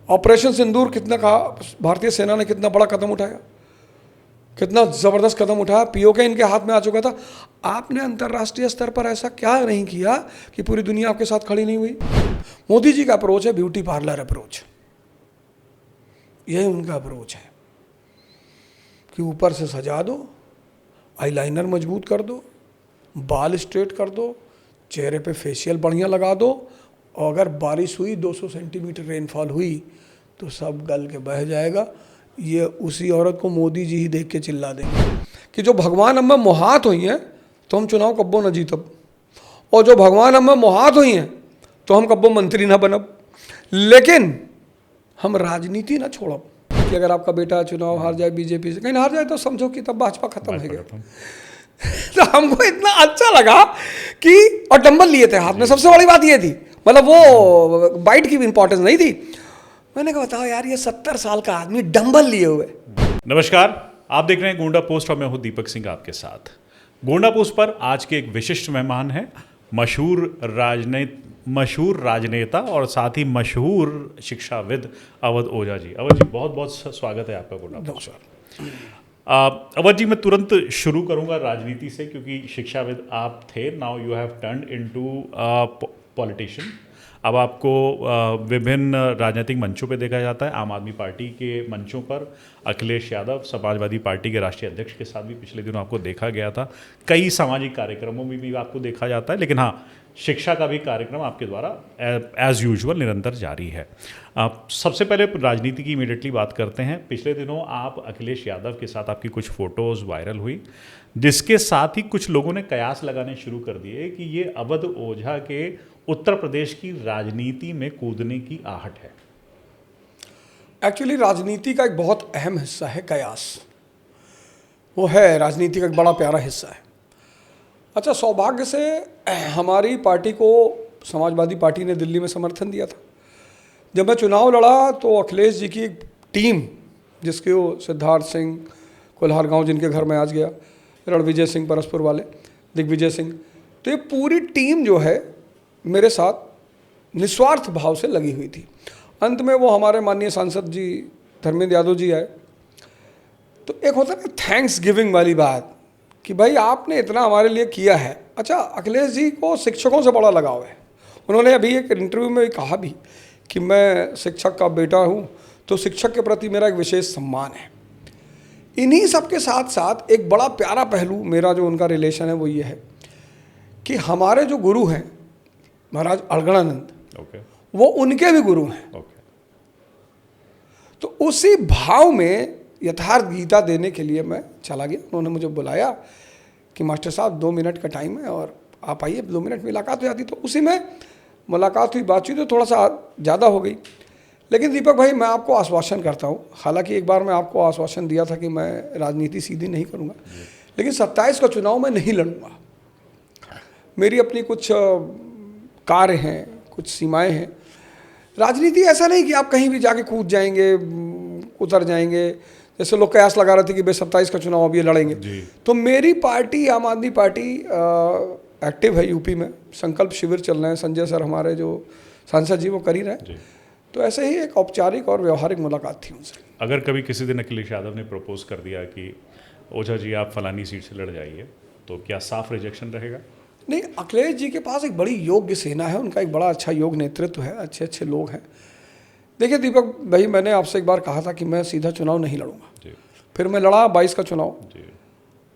Operation सिंदूर कितना कहा, भारतीय सेना ने कितना बड़ा कदम उठाया, कितना ज़बरदस्त कदम उठाया, पीओके इनके हाथ में आ चुका था। आपने अंतर्राष्ट्रीय स्तर पर ऐसा क्या नहीं किया कि पूरी दुनिया आपके साथ खड़ी नहीं हुई? मोदी जी का अप्रोच है ब्यूटी पार्लर अप्रोच, यही उनका अप्रोच है कि ऊपर से सजा दो, आईलाइनर मजबूत कर दो, बाल स्ट्रेट कर दो, चेहरे पे फेशियल बढ़िया लगा दो, और अगर बारिश हुई 200 सेंटीमीटर रेनफॉल हुई तो सब गल के बह जाएगा। ये उसी औरत को मोदी जी ही देख के चिल्ला देंगे कि जो भगवान हमें मोहात हुई हैं तो हम चुनाव कब्बो न जीतब, और जो भगवान हमें मोहात हुई हैं तो हम कब्बो मंत्री ना बनब, लेकिन हम राजनीति ना छोड़ब कि अगर आपका बेटा चुनाव हार जाए, बीजेपी से कहीं हार जाए तो समझो कि तब भाजपा खत्म हो गया। तो हमको इतना अच्छा लगा कि, और डंबल लिए थे हाथ में, सबसे बड़ी बात ये थी, मतलब वो बाइट की भी इंपॉर्टेंस नहीं थी। मैंने कहा बताओ यार, ये 70 साल का आदमी डंबल लिए हुए। नमस्कार, आप देख रहे हैं गोंडा पोस्ट और मैं हूं दीपक सिंह आपके साथ। गोंडा पोस्ट पर आज के एक विशिष्ट मेहमान हैं, मशहूर राजनेता और साथ ही मशहूर शिक्षाविद अवध ओझा जी। अवध जी, बहुत बहुत स्वागत है आपका गोंडा पोस्ट पर। अवध जी, मैं तुरंत शुरू करूंगा राजनीति से, क्योंकि शिक्षाविद आप थे, now you have turned into politician. अब आपको विभिन्न राजनीतिक मंचों पे देखा जाता है, आम आदमी पार्टी के मंचों पर अखिलेश यादव, समाजवादी पार्टी के राष्ट्रीय अध्यक्ष के साथ भी पिछले दिनों आपको देखा गया था, कई सामाजिक कार्यक्रमों में भी आपको देखा जाता है, लेकिन हाँ, शिक्षा का भी कार्यक्रम आपके द्वारा एज यूजुअल निरंतर जारी है। सबसे पहले राजनीति की इमीडिएटली बात करते हैं। पिछले दिनों आप अखिलेश यादव के साथ आपकी कुछ फ़ोटोज़ वायरल हुई, जिसके साथ ही कुछ लोगों ने कयास लगाने शुरू कर दिए कि ये अवध ओझा के उत्तर प्रदेश की राजनीति में कूदने की आहट है। एक्चुअली राजनीति का एक बहुत अहम हिस्सा है कयास, वो है राजनीति का एक बड़ा प्यारा हिस्सा है। अच्छा, सौभाग्य से हमारी पार्टी को समाजवादी पार्टी ने दिल्ली में समर्थन दिया था। जब मैं चुनाव लड़ा तो अखिलेश जी की एक टीम, जिसके वो सिद्धार्थ सिंह कोल्हार गांव, जिनके घर में आज गया, रणविजय सिंह परसपुर वाले, दिग्विजय सिंह, तो ये पूरी टीम जो है मेरे साथ निस्वार्थ भाव से लगी हुई थी। अंत में वो हमारे माननीय सांसद जी धर्मेंद्र यादव जी आए, तो एक होता है थैंक्स गिविंग वाली बात कि भाई आपने इतना हमारे लिए किया है। अच्छा, अखिलेश जी को शिक्षकों से बड़ा लगाव है। उन्होंने अभी एक इंटरव्यू में कहा भी कि मैं शिक्षक का बेटा हूँ, तो शिक्षक के प्रति मेरा एक विशेष सम्मान है। इन्हीं सब के साथ साथ एक बड़ा प्यारा पहलू मेरा जो उनका रिलेशन है वो ये है कि हमारे जो गुरु हैं महाराज अड़गड़ानंद, वो उनके भी गुरु हैं। तो उसी भाव में यथार्थ गीता देने के लिए मैं चला गया। उन्होंने मुझे बुलाया कि मास्टर साहब 2 मिनट का टाइम है और आप आइए, 2 मिनट मुलाकात हो जाती। तो उसी में मुलाकात हुई, बातचीत तो थोड़ा सा ज़्यादा हो गई। लेकिन दीपक भाई, मैं आपको आश्वासन करता हूँ, हालांकि एक बार मैं आपको आश्वासन दिया था कि मैं राजनीति सीधी नहीं करूँगा, लेकिन 27 का चुनाव मैं नहीं लड़ूँगा। मेरी अपनी कुछ कार्य हैं, कुछ सीमाएं हैं। राजनीति ऐसा नहीं कि आप कहीं भी जाके कूद जाएंगे, उतर जाएंगे। जैसे लोग कयास लगा रहे थे कि भाई 27 का चुनाव अब ये लड़ेंगे, तो मेरी पार्टी आम आदमी पार्टी एक्टिव है यूपी में। संकल्प शिविर चल रहे हैं, संजय सर हमारे जो सांसद जी वो कर ही रहे हैं। तो ऐसे ही एक औपचारिक और व्यवहारिक मुलाकात थी उनसे। अगर कभी किसी दिन अखिलेश यादव ने प्रपोज कर दिया कि ओझा जी आप फलानी सीट से लड़ जाइए, तो क्या साफ रिजेक्शन रहेगा? नहीं, अखिलेश जी के पास एक बड़ी योग्य सेना है, उनका एक बड़ा अच्छा योग नेतृत्व है, अच्छे अच्छे लोग हैं। देखिए दीपक भाई, मैंने आपसे एक बार कहा था कि मैं सीधा चुनाव नहीं लड़ूंगा, फिर मैं लड़ा 22 का चुनाव।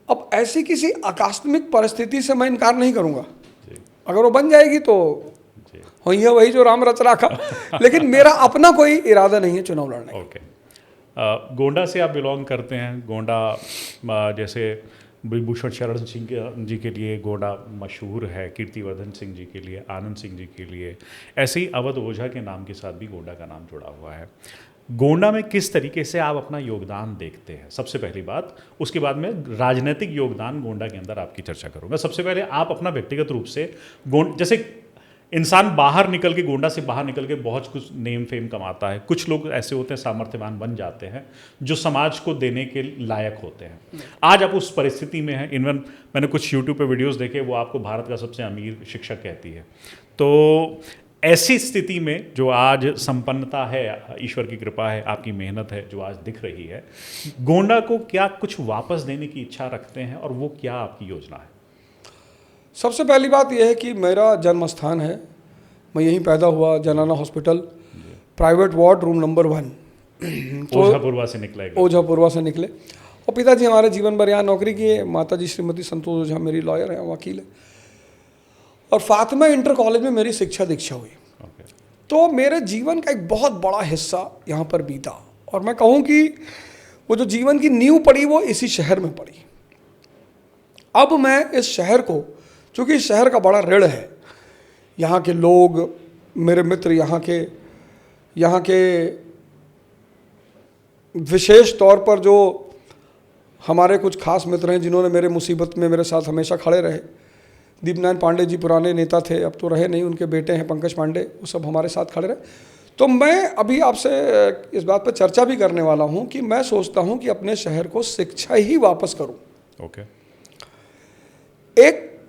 अब ऐसी किसी आकस्मिक परिस्थिति से मैं इनकार नहीं करूंगा, अगर वो बन जाएगी तो वही है, वही जो राम रच रखा। लेकिन मेरा अपना कोई इरादा नहीं है चुनाव लड़ने का। ओके, गोंडा से आप बिलोंग करते हैं। गोंडा जैसे विभूषण शरण सिंह जी के लिए गोंडा मशहूर है, कीर्तिवर्धन सिंह जी के लिए, आनंद सिंह जी के लिए, ऐसे ही अवध ओझा के नाम के साथ भी गोंडा का नाम जुड़ा हुआ है। गोंडा में किस तरीके से आप अपना योगदान देखते हैं, सबसे पहली बात। उसके बाद में राजनीतिक योगदान गोंडा के अंदर आपकी चर्चा करूँगा। सबसे पहले आप अपना व्यक्तिगत रूप से जैसे इंसान बाहर निकल के, गोंडा से बाहर निकल के बहुत कुछ नेम फेम कमाता है। कुछ लोग ऐसे होते हैं, सामर्थ्यवान बन जाते हैं, जो समाज को देने के लायक होते हैं। आज आप उस परिस्थिति में हैं। इवन मैंने कुछ यूट्यूब पे वीडियोस देखे, वो आपको भारत का सबसे अमीर शिक्षक कहती है। तो ऐसी स्थिति में जो आज संपन्नता है, ईश्वर की कृपा है, आपकी मेहनत है जो आज दिख रही है, गोंडा को क्या कुछ वापस देने की इच्छा रखते हैं और वो क्या आपकी योजना है? सबसे पहली बात यह है कि मेरा जन्म स्थान है, मैं यहीं पैदा हुआ, जनाना hospital, private ward, room number 1। तो ओझापुरवा से निकले? ओझापुरवा से निकले। और पिताजी हमारे जीवन भर यहाँ नौकरी किए, माताजी श्रीमती संतोष ओझा मेरी लॉयर है, वकील है, और फातिमा इंटर कॉलेज में मेरी शिक्षा दीक्षा हुई। तो मेरे जीवन का एक बहुत बड़ा हिस्सा यहाँ पर बीता, और मैं कहूँ कि वो जो जीवन की नींव पड़ी वो इसी शहर में पड़ी। अब मैं इस शहर को, चूँकि इस शहर का बड़ा ऋण है, यहाँ के लोग, मेरे मित्र, यहाँ के विशेष तौर पर जो हमारे कुछ खास मित्र हैं जिन्होंने मेरे मुसीबत में मेरे साथ हमेशा खड़े रहे। दीपनारायण पांडे जी पुराने नेता थे, अब तो रहे नहीं, उनके बेटे हैं पंकज पांडे, वो सब हमारे साथ खड़े रहे। तो मैं अभी आपसे इस बात पर चर्चा भी करने वाला हूँ कि मैं सोचता हूँ कि अपने शहर को शिक्षा ही वापस करूँ। ओके। एक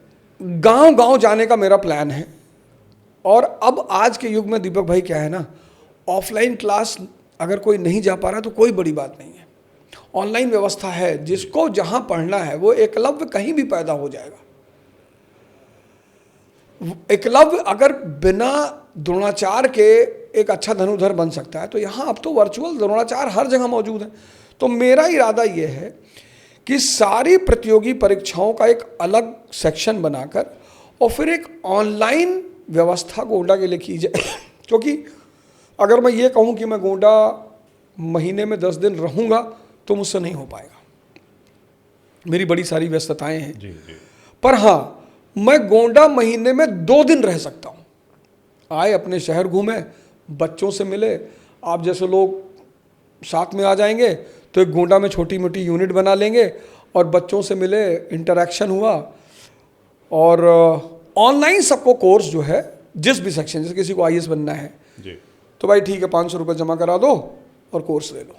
गांव जाने का मेरा प्लान है। और अब आज के युग में दीपक भाई क्या है ना, ऑफलाइन क्लास अगर कोई नहीं जा पा रहा तो कोई बड़ी बात नहीं है, ऑनलाइन व्यवस्था है, जिसको जहां पढ़ना है वो एकलव्य कहीं भी पैदा हो जाएगा। एकलव्य अगर बिना द्रोणाचार्य के एक अच्छा धनुर्धर बन सकता है, तो यहाँ अब तो वर्चुअल द्रोणाचार्य हर जगह मौजूद है। तो मेरा इरादा ये है कि सारी प्रतियोगी परीक्षाओं का एक अलग सेक्शन बनाकर और फिर एक ऑनलाइन व्यवस्था गोंडा के लिए की जाए। क्योंकि अगर मैं ये कहूँ कि मैं गोंडा महीने में 10 दिन रहूँगा तो मुझसे नहीं हो पाएगा, मेरी बड़ी सारी व्यस्तताएं हैं। जी। पर हाँ, मैं गोंडा महीने में 2 दिन रह सकता हूँ। आए अपने शहर घूमे, बच्चों से मिले, आप जैसे लोग साथ में आ जाएंगे तो एक गोंडा में छोटी मोटी यूनिट बना लेंगे और बच्चों से मिले, इंटरेक्शन हुआ। और ऑनलाइन सबको कोर्स जो है, जिस भी सेक्शन, जैसे किसी को IAS बनना है जी, तो भाई ठीक है, 500 रुपये जमा करा दो और कोर्स ले लो।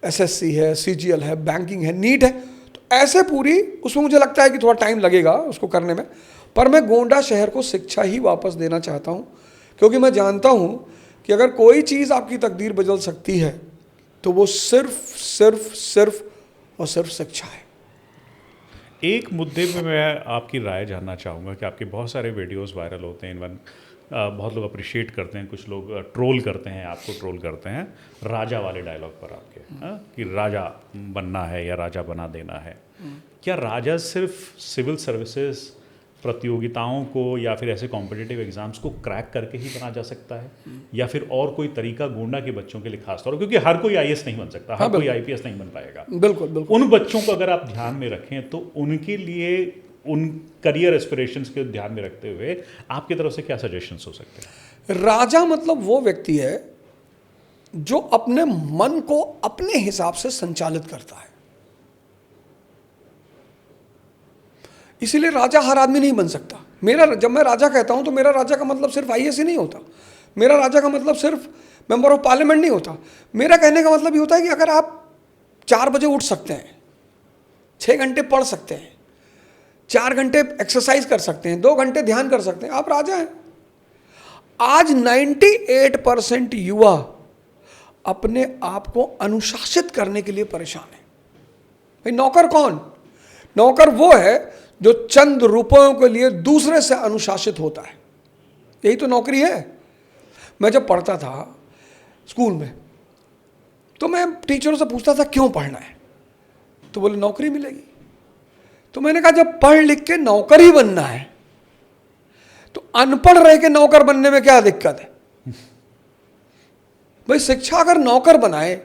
SSC है, CGL है, बैंकिंग है, नीट है, तो ऐसे पूरी, उसमें मुझे लगता है कि थोड़ा टाइम लगेगा उसको करने में, पर मैं गोंडा शहर को शिक्षा ही वापस देना चाहता हूँ। क्योंकि मैं जानता हूँ कि अगर कोई चीज़ आपकी तकदीर बदल सकती है तो वो सिर्फ और सिर्फ शिक्षा है। एक मुद्दे पे मैं आपकी राय जानना चाहूँगा कि आपके बहुत सारे वीडियोस वायरल होते हैं, इवन बहुत लोग अप्रिशिएट करते हैं, कुछ लोग ट्रोल करते हैं, आपको ट्रोल करते हैं राजा वाले डायलॉग पर आपके, कि राजा बनना है या राजा बना देना है। क्या राजा सिर्फ सिविल सर्विसेज प्रतियोगिताओं को या फिर ऐसे कॉम्पिटिटिव एग्जाम्स को क्रैक करके ही बना जा सकता है, या फिर और कोई तरीका गोंडा के बच्चों के लिए खास तौर, क्योंकि हर कोई IAS नहीं बन सकता, हर कोई IPS नहीं बन पाएगा। बिल्कुल। उन बच्चों को अगर आप ध्यान में रखें तो उनके लिए, उन करियर एस्पिरेशंस के ध्यान में रखते हुए आपकी तरफ से क्या सजेशंस हो सकते हैं? राजा मतलब वो व्यक्ति है जो अपने मन को अपने हिसाब से संचालित करता है। इसीलिए राजा हर आदमी नहीं बन सकता। जब मैं राजा कहता हूं तो मेरा राजा का मतलब सिर्फ IAS ही नहीं होता, मेरा राजा का मतलब सिर्फ मेंबर ऑफ पार्लियामेंट नहीं होता। मेरा कहने का मतलब ये होता है कि अगर आप 4 बजे उठ सकते हैं, 6 घंटे पढ़ सकते हैं, 4 घंटे एक्सरसाइज कर सकते हैं, 2 घंटे ध्यान कर सकते हैं, आप राजा हैं। आज 98% युवा अपने आप को अनुशासित करने के लिए परेशान है। भाई नौकर कौन? नौकर वो है जो चंद रुपयों के लिए दूसरे से अनुशासित होता है, यही तो नौकरी है। मैं जब पढ़ता था स्कूल में तो मैं टीचरों से पूछता था क्यों पढ़ना है, तो बोले नौकरी मिलेगी। तो मैंने कहा जब पढ़ लिख के नौकर ही बनना है तो अनपढ़ रह के नौकर बनने में क्या दिक्कत है? भाई शिक्षा अगर नौकर बनाए,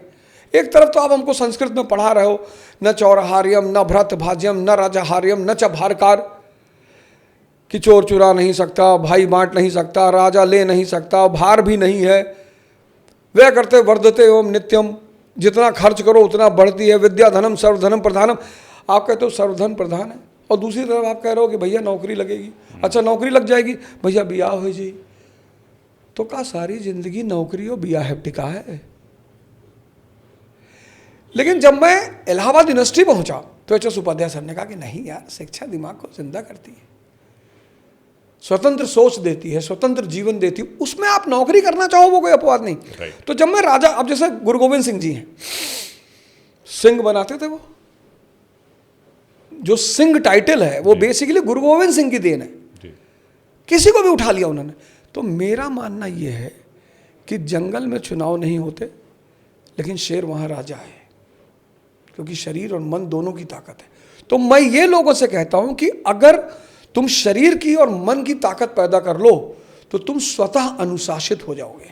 एक तरफ तो आप हमको संस्कृत में पढ़ा रहे हो, न चौरहार्यम न भ्रत भाज्यम न राजाहार्यम न च भारकार, कि चोर चुरा नहीं सकता, भाई बांट नहीं सकता, राजा ले नहीं सकता, भार भी नहीं है, वे करते वर्धते एवं नित्यम, जितना खर्च करो उतना बढ़ती है, विद्या धनम सर्वधनम प्रधानम। आप कहते हो सर्वधन प्रधान है, और दूसरी तरफ आप कह रहे हो कि भैया नौकरी लगेगी। अच्छा नौकरी लग जाएगी, भैया बियाह हो जाए, तो का सारी जिंदगी नौकरी और बियाह टिका है। लेकिन जब मैं इलाहाबाद यूनिवर्सिटी पहुंचा तो HS उपाध्याय सर ने कहा कि नहीं यार, शिक्षा दिमाग को जिंदा करती है। स्वतंत्र सोच देती है, स्वतंत्र जीवन देती है, उसमें आप नौकरी करना चाहो वो कोई अपवाद नहीं। Right. तो जब मैं राजा, अब जैसे गुरु गोविंद सिंह जी हैं, सिंह बनाते थे वो, जो सिंह टाइटल है वो बेसिकली गुरु गोविंद सिंह की देन है, जी किसी को भी उठा लिया उन्होंने। तो मेरा मानना यह है कि जंगल में चुनाव नहीं होते, लेकिन शेर वहां राजा है, क्योंकि शरीर और मन दोनों की ताकत है। तो मैं ये लोगों से कहता हूं कि अगर तुम शरीर की और मन की ताकत पैदा कर लो तो तुम स्वतः अनुशासित हो जाओगे,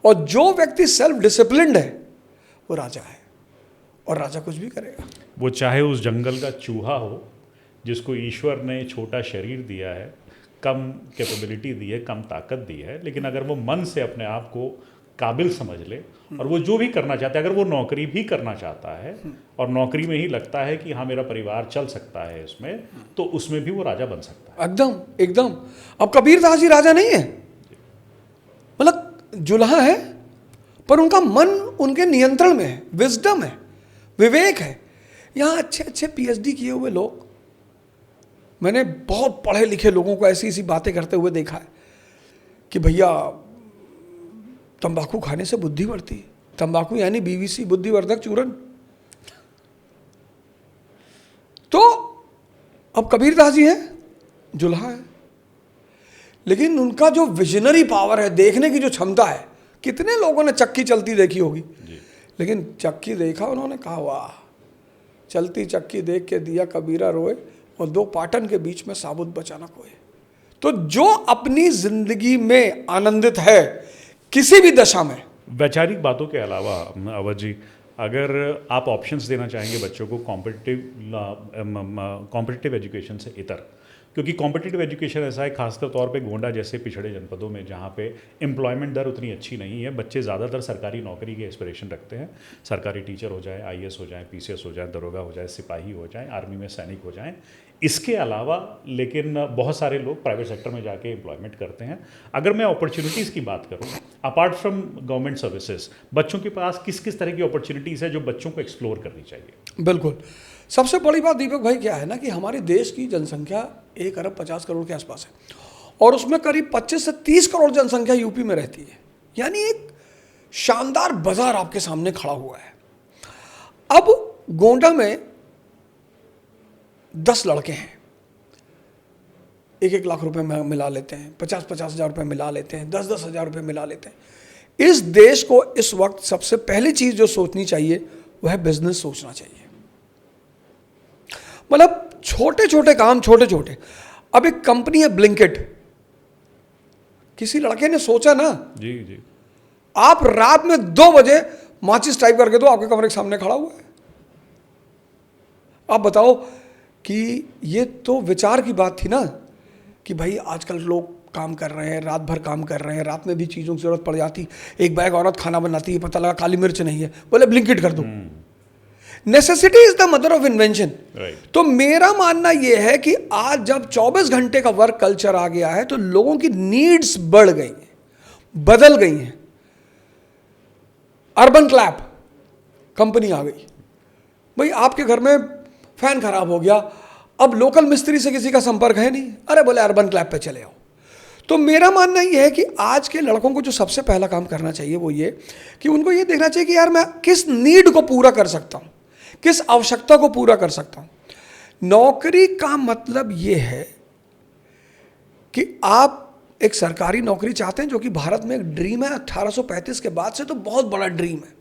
और जो व्यक्ति सेल्फ डिसिप्लिन्ड है वो राजा है, और राजा कुछ भी करेगा। वो चाहे उस जंगल का चूहा हो जिसको ईश्वर ने छोटा शरीर दिया है, कम कैपेबिलिटी दी है, कम ताकत दी है, लेकिन अगर वो मन से अपने आप को काबिल समझ ले और वो जो भी करना चाहता है, अगर वो नौकरी भी करना चाहता है और नौकरी में ही लगता है कि हाँ मेरा परिवार चल सकता है इसमें, तो उसमें भी वो राजा बन सकता है। एकदम एकदम। अब कबीरदास जी राजा नहीं है, मतलब जुल्हा है, पर उनका मन उनके नियंत्रण में है, विजडम है, विवेक है। यहाँ अच्छे अच्छे पीएचडी किए हुए लोग, मैंने बहुत पढ़े लिखे लोगों को ऐसी ऐसी बातें करते हुए देखा है कि भैया तंबाकू खाने से बुद्धि बढ़ती है, तंबाकू यानी बीवीसी, बुद्धिवर्धक चूर्ण। तो अब कबीरदास जी हैं, जुल्हा है, लेकिन उनका जो विजनरी पावर है, देखने की जो क्षमता है, कितने लोगों ने चक्की चलती देखी होगी, लेकिन चक्की देखा उन्होंने, कहा वाह, चलती चक्की देख के दिया कबीरा रोए, और दो पाटन के बीच में साबुत बचाना कोई। तो जो अपनी जिंदगी में आनंदित है किसी भी दशा में। वैचारिक बातों के अलावा अवध जी, अगर आप ऑप्शंस देना चाहेंगे बच्चों को कॉम्पिटिटिव एजुकेशन से इतर, क्योंकि कॉम्पिटिटिव एजुकेशन ऐसा है खासकर तौर पे गोंडा जैसे पिछड़े जनपदों में जहाँ पे एम्प्लॉयमेंट दर उतनी अच्छी नहीं है, बच्चे ज़्यादातर सरकारी नौकरी की एस्पिरेशन रखते हैं, सरकारी टीचर हो जाए, आईएएस हो जाए, पीसीएस हो जाए, दरोगा हो जाए, सिपाही हो जाए, आर्मी में सैनिक हो जाए। इसके अलावा लेकिन बहुत सारे लोग प्राइवेट सेक्टर में जाके एम्प्लॉयमेंट करते हैं। अगर मैं अपॉर्चुनिटीज़ की बात करूँ, अपार्ट फ्रॉम गवर्नमेंट सर्विसेज, बच्चों के पास किस किस तरह की अपॉर्चुनिटीज़ है जो बच्चों को एक्सप्लोर करनी चाहिए? बिल्कुल, सबसे बड़ी बात दीपक भाई क्या है ना कि हमारे देश की जनसंख्या 1 अरब 50 करोड़ के आसपास है, और उसमें करीब 25 से 30 करोड़ जनसंख्या यूपी में रहती है, यानी एक शानदार बाजार आपके सामने खड़ा हुआ है। अब गोंडा में 10 लड़के हैं, 1-1 लाख रुपए में मिला लेते हैं, 50-50 हज़ार रुपये मिला लेते हैं, 10-10 हज़ार रुपये मिला लेते हैं। इस देश को इस वक्त सबसे पहली चीज़ जो सोचनी चाहिए वह है बिजनेस सोचना चाहिए, मतलब छोटे छोटे काम, छोटे छोटे। अब एक कंपनी है ब्लिंकिट, किसी लड़के ने सोचा ना, जी जी, आप रात में 2 बजे माचिस टाइप करके दो, आपके कमरे के सामने खड़ा हुआ है। आप बताओ कि ये तो विचार की बात थी ना कि भाई आजकल लोग काम कर रहे हैं, रात भर काम कर रहे हैं, रात में भी चीज़ों की जरूरत पड़ जाती, एक बैग औरत खाना बनाती है, पता लगा काली मिर्च नहीं है, बोले ब्लिंकिट कर दो। Necessity is the mother of invention. तो मेरा मानना यह है कि आज जब 24 घंटे का वर्क कल्चर आ गया है तो लोगों की नीड्स बढ़ गई हैं, बदल गई हैं। अर्बन क्लैप कंपनी आ गई, भाई आपके घर में फैन खराब हो गया, अब लोकल मिस्त्री से किसी का संपर्क है नहीं, अरे बोले अर्बन क्लैप पे चले आओ। तो मेरा मानना यह है कि आज के लड़कों को जो सबसे पहला काम करना चाहिए वो ये कि उनको ये देखना चाहिए कि यार मैं किस नीड को पूरा कर सकता हूं, किस आवश्यकता को पूरा कर सकता हूं। नौकरी का मतलब ये है कि आप एक सरकारी नौकरी चाहते हैं, जो कि भारत में एक ड्रीम है, 1835 के बाद से तो बहुत बड़ा ड्रीम है।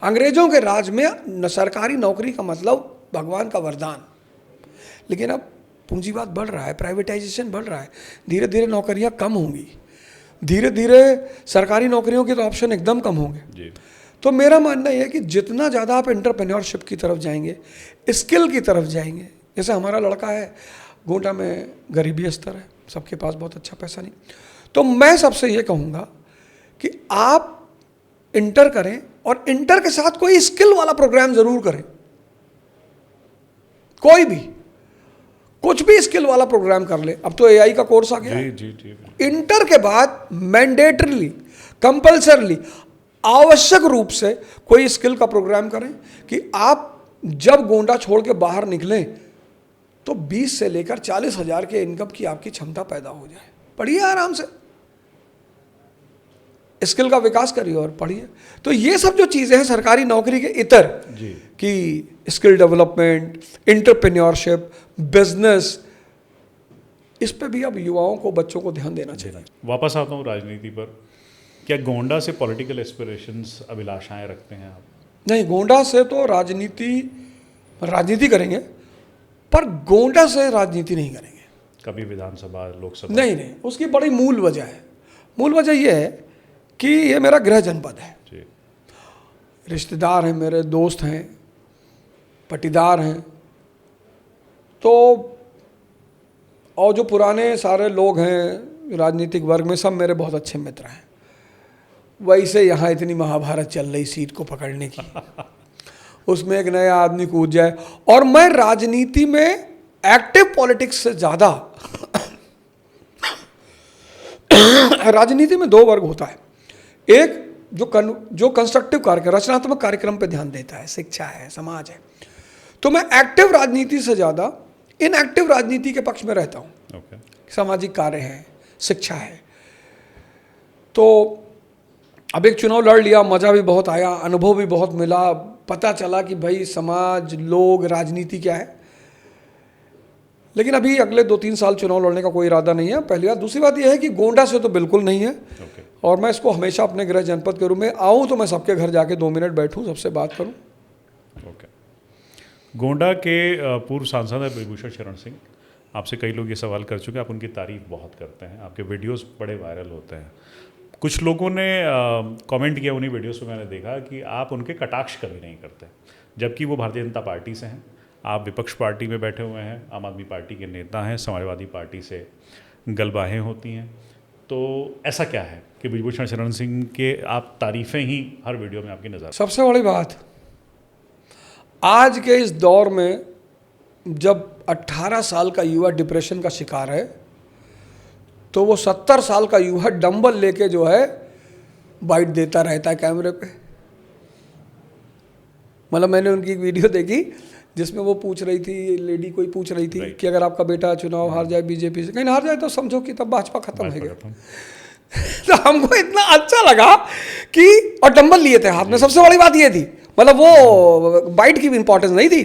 अंग्रेजों के राज में सरकारी नौकरी का मतलब भगवान का वरदान, लेकिन अब पूंजीवाद बढ़ रहा है, प्राइवेटाइजेशन बढ़ रहा है, धीरे धीरे नौकरियां कम होंगी, धीरे धीरे सरकारी नौकरियों के तो ऑप्शन एकदम कम होंगे। तो मेरा मानना यह है कि जितना ज़्यादा आप एंटरप्रेन्योरशिप की तरफ जाएंगे, स्किल की तरफ जाएंगे, जैसे हमारा लड़का है गोंडा में, गरीबी स्तर है, सबके पास बहुत अच्छा पैसा नहीं, तो मैं सबसे ये कहूँगा कि आप इंटर करें और इंटर के साथ कोई स्किल वाला प्रोग्राम ज़रूर करें, कोई भी कुछ भी स्किल वाला प्रोग्राम कर ले। अब तो एआई का कोर्स आ गया, जी। इंटर के बाद मैंडेटरीली, कंपल्सरली, आवश्यक रूप से कोई स्किल का प्रोग्राम करें कि आप जब गोंडा छोड़ के बाहर निकलें तो 20 से लेकर 40,000 के इनकम की आपकी क्षमता पैदा हो जाए। पढ़िए आराम से, स्किल का विकास करिए और पढ़िए। तो ये सब जो चीज़ें हैं सरकारी नौकरी के इतर जी कि स्किल डेवलपमेंट, एंटरप्रेन्योरशिप, बिजनेस, इस पे भी अब युवाओं को, बच्चों को ध्यान देना चाहिए। वापस आता हूँ राजनीति पर। क्या गोंडा से पॉलिटिकल एस्पिरेशंस, अभिलाषाएं रखते हैं आप? नहीं, गोंडा से तो राजनीति करेंगे, पर गोंडा से राजनीति नहीं करेंगे कभी विधानसभा, लोकसभा? नहीं, उसकी बड़ी मूल वजह है। मूल वजह यह है कि ये मेरा गृह जनपद है जी। रिश्तेदार हैं मेरे, दोस्त हैं, पटीदार हैं, तो और जो पुराने सारे लोग हैं राजनीतिक वर्ग में, सब मेरे बहुत अच्छे मित्र हैं। वैसे यहाँ इतनी महाभारत चल रही सीट को पकड़ने की, उसमें एक नया आदमी कूद जाए। और मैं राजनीति में एक्टिव पॉलिटिक्स से ज़्यादा राजनीति में दो वर्ग होता है। एक जो कंस्ट्रक्टिव कार्यक्रम, रचनात्मक कार्यक्रम पे ध्यान देता है, शिक्षा है, समाज है। तो मैं एक्टिव राजनीति से ज़्यादा इनएक्टिव राजनीति के पक्ष में रहता हूँ। सामाजिक कार्य है, शिक्षा है। तो अब एक चुनाव लड़ लिया, मज़ा भी बहुत आया, अनुभव भी बहुत मिला, पता चला कि भाई समाज, लोग, राजनीति क्या है। लेकिन अभी अगले 2-3 साल चुनाव लड़ने का कोई इरादा नहीं है, पहली बात। दूसरी बात यह है कि गोंडा से तो बिल्कुल नहीं है। और मैं इसको हमेशा अपने गृह जनपद के रूप में आऊँ तो मैं सबके घर जाके 2 मिनट बैठूँ, सबसे बात करूँ। गोंडा के पूर्व सांसद है ब्रिजभूषण शरण सिंह। आपसे कई लोग ये सवाल कर चुके हैं, आप उनकी तारीफ बहुत करते हैं, आपके वीडियोस बड़े वायरल होते हैं। कुछ लोगों ने कमेंट किया उन्हीं वीडियोस में, मैंने देखा कि आप उनके कटाक्ष कभी नहीं करते, जबकि वो भारतीय जनता पार्टी से हैं, आप विपक्ष पार्टी में बैठे हुए हैं, आम आदमी पार्टी के नेता हैं, समाजवादी पार्टी से गलबाहें होती हैं। तो ऐसा क्या है कि ब्रिजभूषण शरण सिंह के आप तारीफ़ें ही हर वीडियो में आपकी नज़र? सबसे बड़ी बात, आज के इस दौर में जब 18 साल का युवा डिप्रेशन का शिकार है, तो वो 70 साल का युवा डंबल लेके जो है बाइट देता रहता है कैमरे पे। मतलब मैंने उनकी एक वीडियो देखी जिसमें वो पूछ रही थी, लेडी कोई पूछ रही थी कि अगर आपका बेटा चुनाव हार जाए बीजेपी से, कहीं हार जाए तो समझो कि तब भाजपा खत्म हो गया। तो हमको इतना अच्छा लगा कि, और डंबल लिए थे हाथ में, सबसे बड़ी बात ये थी, मतलब वो बाइट की भी इंपॉर्टेंस नहीं थी।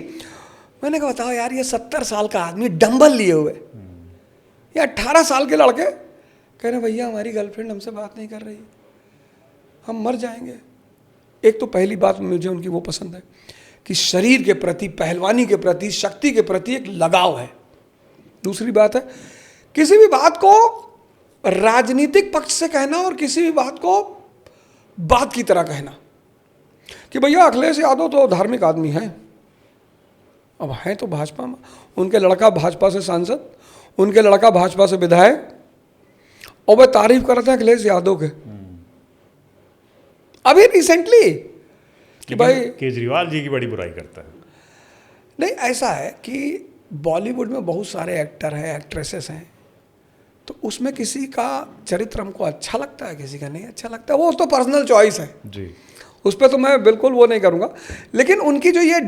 मैंने कहा बताओ यार, ये 70 साल का आदमी डंबल लिए हुए, ये 18 साल के लड़के कह रहे भैया हमारी गर्लफ्रेंड हमसे बात नहीं कर रही, हम मर जाएंगे। एक तो पहली बात मुझे उनकी वो पसंद है कि शरीर के प्रति, पहलवानी के प्रति, शक्ति के प्रति एक लगाव है। दूसरी बात है किसी भी बात को राजनीतिक पक्ष से कहना और किसी भी बात को बात की तरह कहना कि भैया अखिलेश यादव तो धार्मिक आदमी हैं, अब हैं तो भाजपा में, उनके लड़का भाजपा से सांसद, उनके लड़का भाजपा से विधायक, और वह तारीफ कर रहे थे अखिलेश यादव के अभी रिसेंटली कि भाई केजरीवाल जी की बड़ी बुराई करता है। नहीं, ऐसा है कि बॉलीवुड में बहुत सारे एक्टर हैं, एक्ट्रेसेस हैं, तो उसमें किसी का चरित्र हमको अच्छा लगता है, किसी का नहीं अच्छा लगता, वो तो पर्सनल चॉइस है जी, उस पर तो मैं बिल्कुल वो नहीं करूँगा। लेकिन उनकी जो ये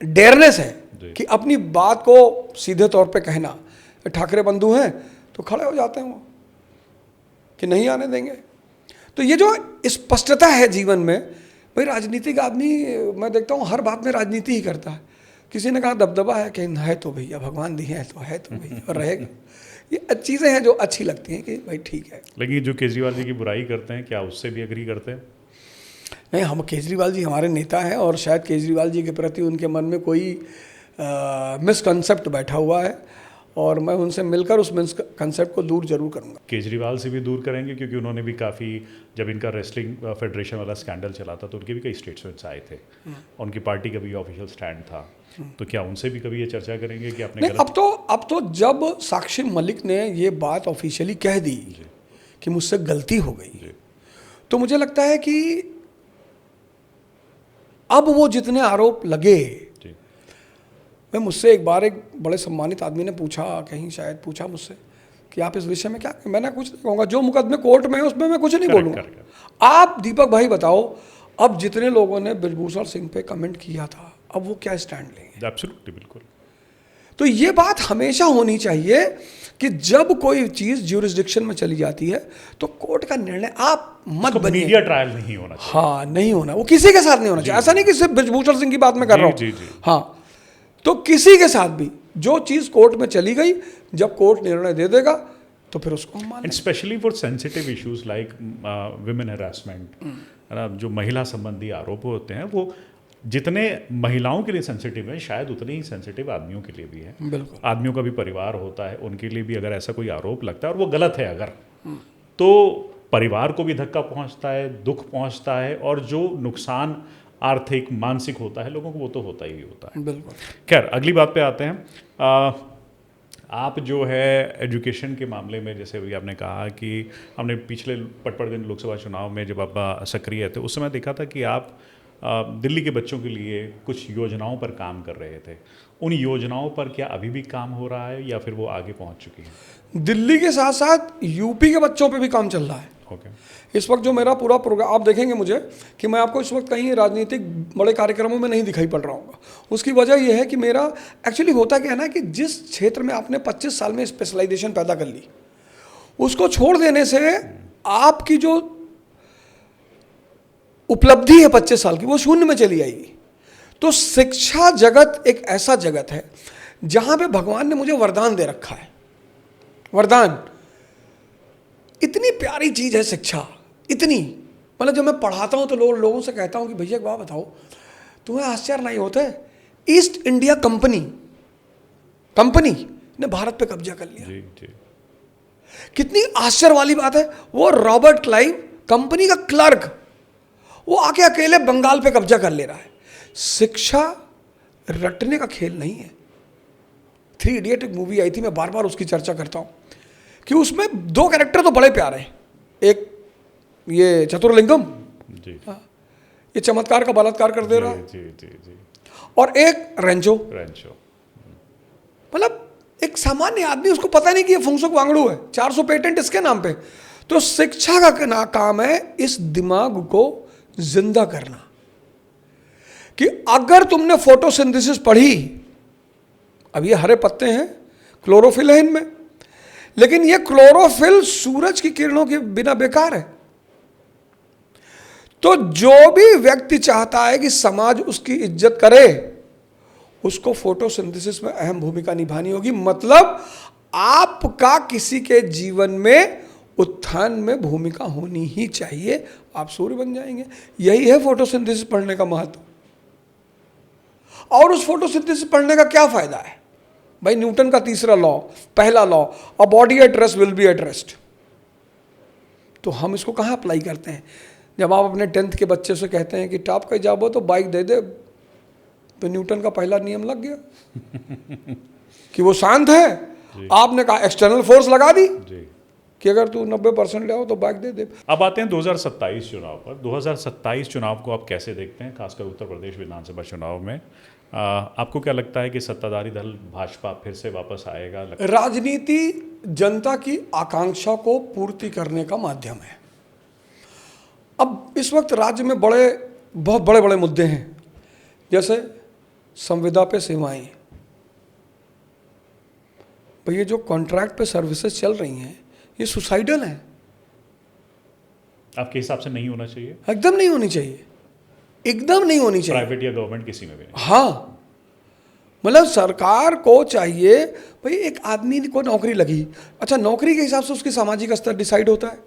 डेयरनेस है कि अपनी बात को सीधे तौर पे कहना, ठाकरे बंधु हैं तो खड़े हो जाते हैं वो कि नहीं आने देंगे। तो ये जो स्पष्टता है जीवन में, भाई राजनीतिक आदमी मैं देखता हूँ हर बात में राजनीति ही करता है। किसी ने कहा दबदबा है, कहीं है तो भैया भगवान दिए हैं तो है तो भैया और रहेगा। ये चीज़ें हैं जो अच्छी लगती हैं कि भाई ठीक है। लेकिन जो केजरीवाल जी की बुराई करते हैं, क्या उससे भी एग्री करते हैं? नहीं, हम केजरीवाल जी हमारे नेता हैं और शायद केजरीवाल जी के प्रति उनके मन में कोई मिसकंसेप्ट बैठा हुआ है और मैं उनसे मिलकर उस मिसकंसेप्ट को दूर जरूर करूंगा। केजरीवाल से भी दूर करेंगे क्योंकि उन्होंने भी काफ़ी, जब इनका रेसलिंग फेडरेशन वाला स्कैंडल चला था तो उनके भी कई स्टेटमेंट्स आए थे, उनकी पार्टी का भी ऑफिशियल स्टैंड था, तो क्या उनसे भी कभी ये चर्चा करेंगे कि आपने नहीं, अब तो जब साक्षी मलिक ने ये बात ऑफिशियली कह दी कि मुझसे गलती हो गई, तो मुझे लगता है कि अब वो जितने आरोप लगे, मैं मुझसे एक बार एक बड़े सम्मानित आदमी ने पूछा, कहीं शायद पूछा मुझसे कि आप इस विषय में क्या, मैंने कुछ नहीं कहूँगा, जो मुकदमे कोर्ट में है उसमें मैं कुछ नहीं बोलूँगा। आप दीपक भाई बताओ, अब जितने लोगों ने ब्रिजभूषण सिंह पे कमेंट किया था, अब वो क्या स्टैंड लेंगे? एब्सोल्युटली, बिल्कुल। तो ये बात हमेशा होनी चाहिए कि जब कोई चीज ज्यूरिसडिक्शन में चली जाती है तो कोर्ट का निर्णय आप मत बनिए। मीडिया ट्रायल नहीं होना चाहिए। हाँ, नहीं होना, वो किसी के साथ नहीं होना चाहिए। ऐसा नहीं कि सिर्फ ब्रजभूषण सिंह की बात में कर रहा हूँ। जी, जी। हाँ, तो किसी के साथ भी जो चीज कोर्ट में चली गई, जब कोर्ट निर्णय दे देगा तो फिर उसको हम and specially for sensitive issues like women harassment, है ना, जो महिला संबंधी आरोप होते हैं, वो जितने महिलाओं के लिए सेंसिटिव है, शायद उतने ही सेंसिटिव आदमियों के लिए भी है। बिल्कुल। आदमियों का भी परिवार होता है, उनके लिए भी अगर ऐसा कोई आरोप लगता है और वो गलत है अगर, तो परिवार को भी धक्का पहुंचता है, दुख पहुंचता है, और जो नुकसान आर्थिक मानसिक होता है लोगों को, वो तो होता ही होता है। बिल्कुल। खैर, अगली बात पे आते हैं। आप जो है एजुकेशन के मामले में, जैसे अभी आपने कहा कि हमने पिछले पटपड़ दिन लोकसभा चुनाव में जब आप सक्रिय थे, उस समय देखा था कि आप दिल्ली के बच्चों के लिए कुछ योजनाओं पर काम कर रहे थे। उन योजनाओं पर क्या अभी भी काम हो रहा है या फिर वो आगे पहुंच चुकी है? दिल्ली के साथ साथ यूपी के बच्चों पे भी काम चल रहा है। ओके। इस वक्त जो मेरा पूरा प्रोग्राम आप देखेंगे मुझे कि मैं आपको इस वक्त कहीं राजनीतिक बड़े कार्यक्रमों में नहीं दिखाई पड़ रहा हूँ। उसकी वजह यह है कि मेरा एक्चुअली होता क्या है ना, कि जिस क्षेत्र में आपने 25 साल में स्पेशलाइजेशन पैदा कर ली, उसको छोड़ देने से आपकी जो उपलब्धि है 25 साल की, वो शून्य में चली आएगी। तो शिक्षा जगत एक ऐसा जगत है जहां पे भगवान ने मुझे वरदान दे रखा है। वरदान, इतनी प्यारी चीज है शिक्षा, इतनी, मतलब जब मैं पढ़ाता हूं तो लोगों से कहता हूं कि भैया एक बात बताओ, तुम्हें आश्चर्य नहीं होता है, ईस्ट इंडिया कंपनी ने भारत पे कब्जा कर लिया। जी, जी। कितनी आश्चर्य वाली बात है। वो रॉबर्ट क्लाइव, कंपनी का क्लर्क, वो आके अकेले बंगाल पे कब्जा कर ले रहा है। शिक्षा रटने का खेल नहीं है। 3 इडियट एक मूवी आई थी, मैं बार बार उसकी चर्चा करता हूं कि उसमें 2 कैरेक्टर तो बड़े प्यारे हैं। एक ये चतुर्लिंगम, जी, ये चमत्कार का बलात्कार कर दे रहा है, जी, जी, जी। और एक रेंचो, मतलब एक सामान्य आदमी, उसको पता नहीं कि ये फुंगसुक वांगड़ू है, 400 पेटेंट इसके नाम पे। तो शिक्षा का काम है इस दिमाग को जिंदा करना, कि अगर तुमने फोटोसिंथेसिस पढ़ी, अब ये हरे पत्ते हैं, क्लोरोफिल है इनमें, लेकिन ये क्लोरोफिल सूरज की किरणों के बिना बेकार है। तो जो भी व्यक्ति चाहता है कि समाज उसकी इज्जत करे, उसको फोटोसिंथेसिस में अहम भूमिका निभानी होगी। मतलब आपका किसी के जीवन में उत्थान में भूमिका होनी ही चाहिए, आप सूर्य बन जाएंगे। यही है फोटोसिंथेसिस पढ़ने का महत्व। और उस फोटोसिंथेसिस पढ़ने का क्या फायदा है भाई? न्यूटन का तीसरा लॉ, पहला law, a body at rest will be at rest. तो हम इसको कहां अप्लाई करते हैं? जब आप अपने 10th के बच्चे से कहते हैं कि टॉप का जॉब हो तो बाइक दे दे, तो न्यूटन का पहला नियम लग गया कि वो शांत है। आपने कहा एक्सटर्नल फोर्स लगा दी कि अगर तू 90% ले आओ तो बाइक दे दे। अब आते हैं 2027 चुनाव पर। 2027 चुनाव को आप कैसे देखते हैं, खासकर उत्तर प्रदेश विधानसभा चुनाव में? आपको क्या लगता है कि सत्ताधारी दल भाजपा फिर से वापस आएगा? राजनीति जनता की आकांक्षा को पूर्ति करने का माध्यम है। अब इस वक्त राज्य में बहुत बड़े बड़े मुद्दे हैं, जैसे संविदा पे सेवाएं। भाई ये जो कॉन्ट्रैक्ट पे सर्विसेज चल रही हैं, ये सुसाइडल हैं। आपके हिसाब से नहीं होना चाहिए? एकदम नहीं होनी चाहिए, एकदम नहीं होनी चाहिए, प्राइवेट या गवर्नमेंट किसी में भी नहीं। हाँ, मतलब सरकार को चाहिए भाई, एक आदमी को नौकरी लगी, अच्छा नौकरी के हिसाब से उसकी सामाजिक स्तर डिसाइड होता है।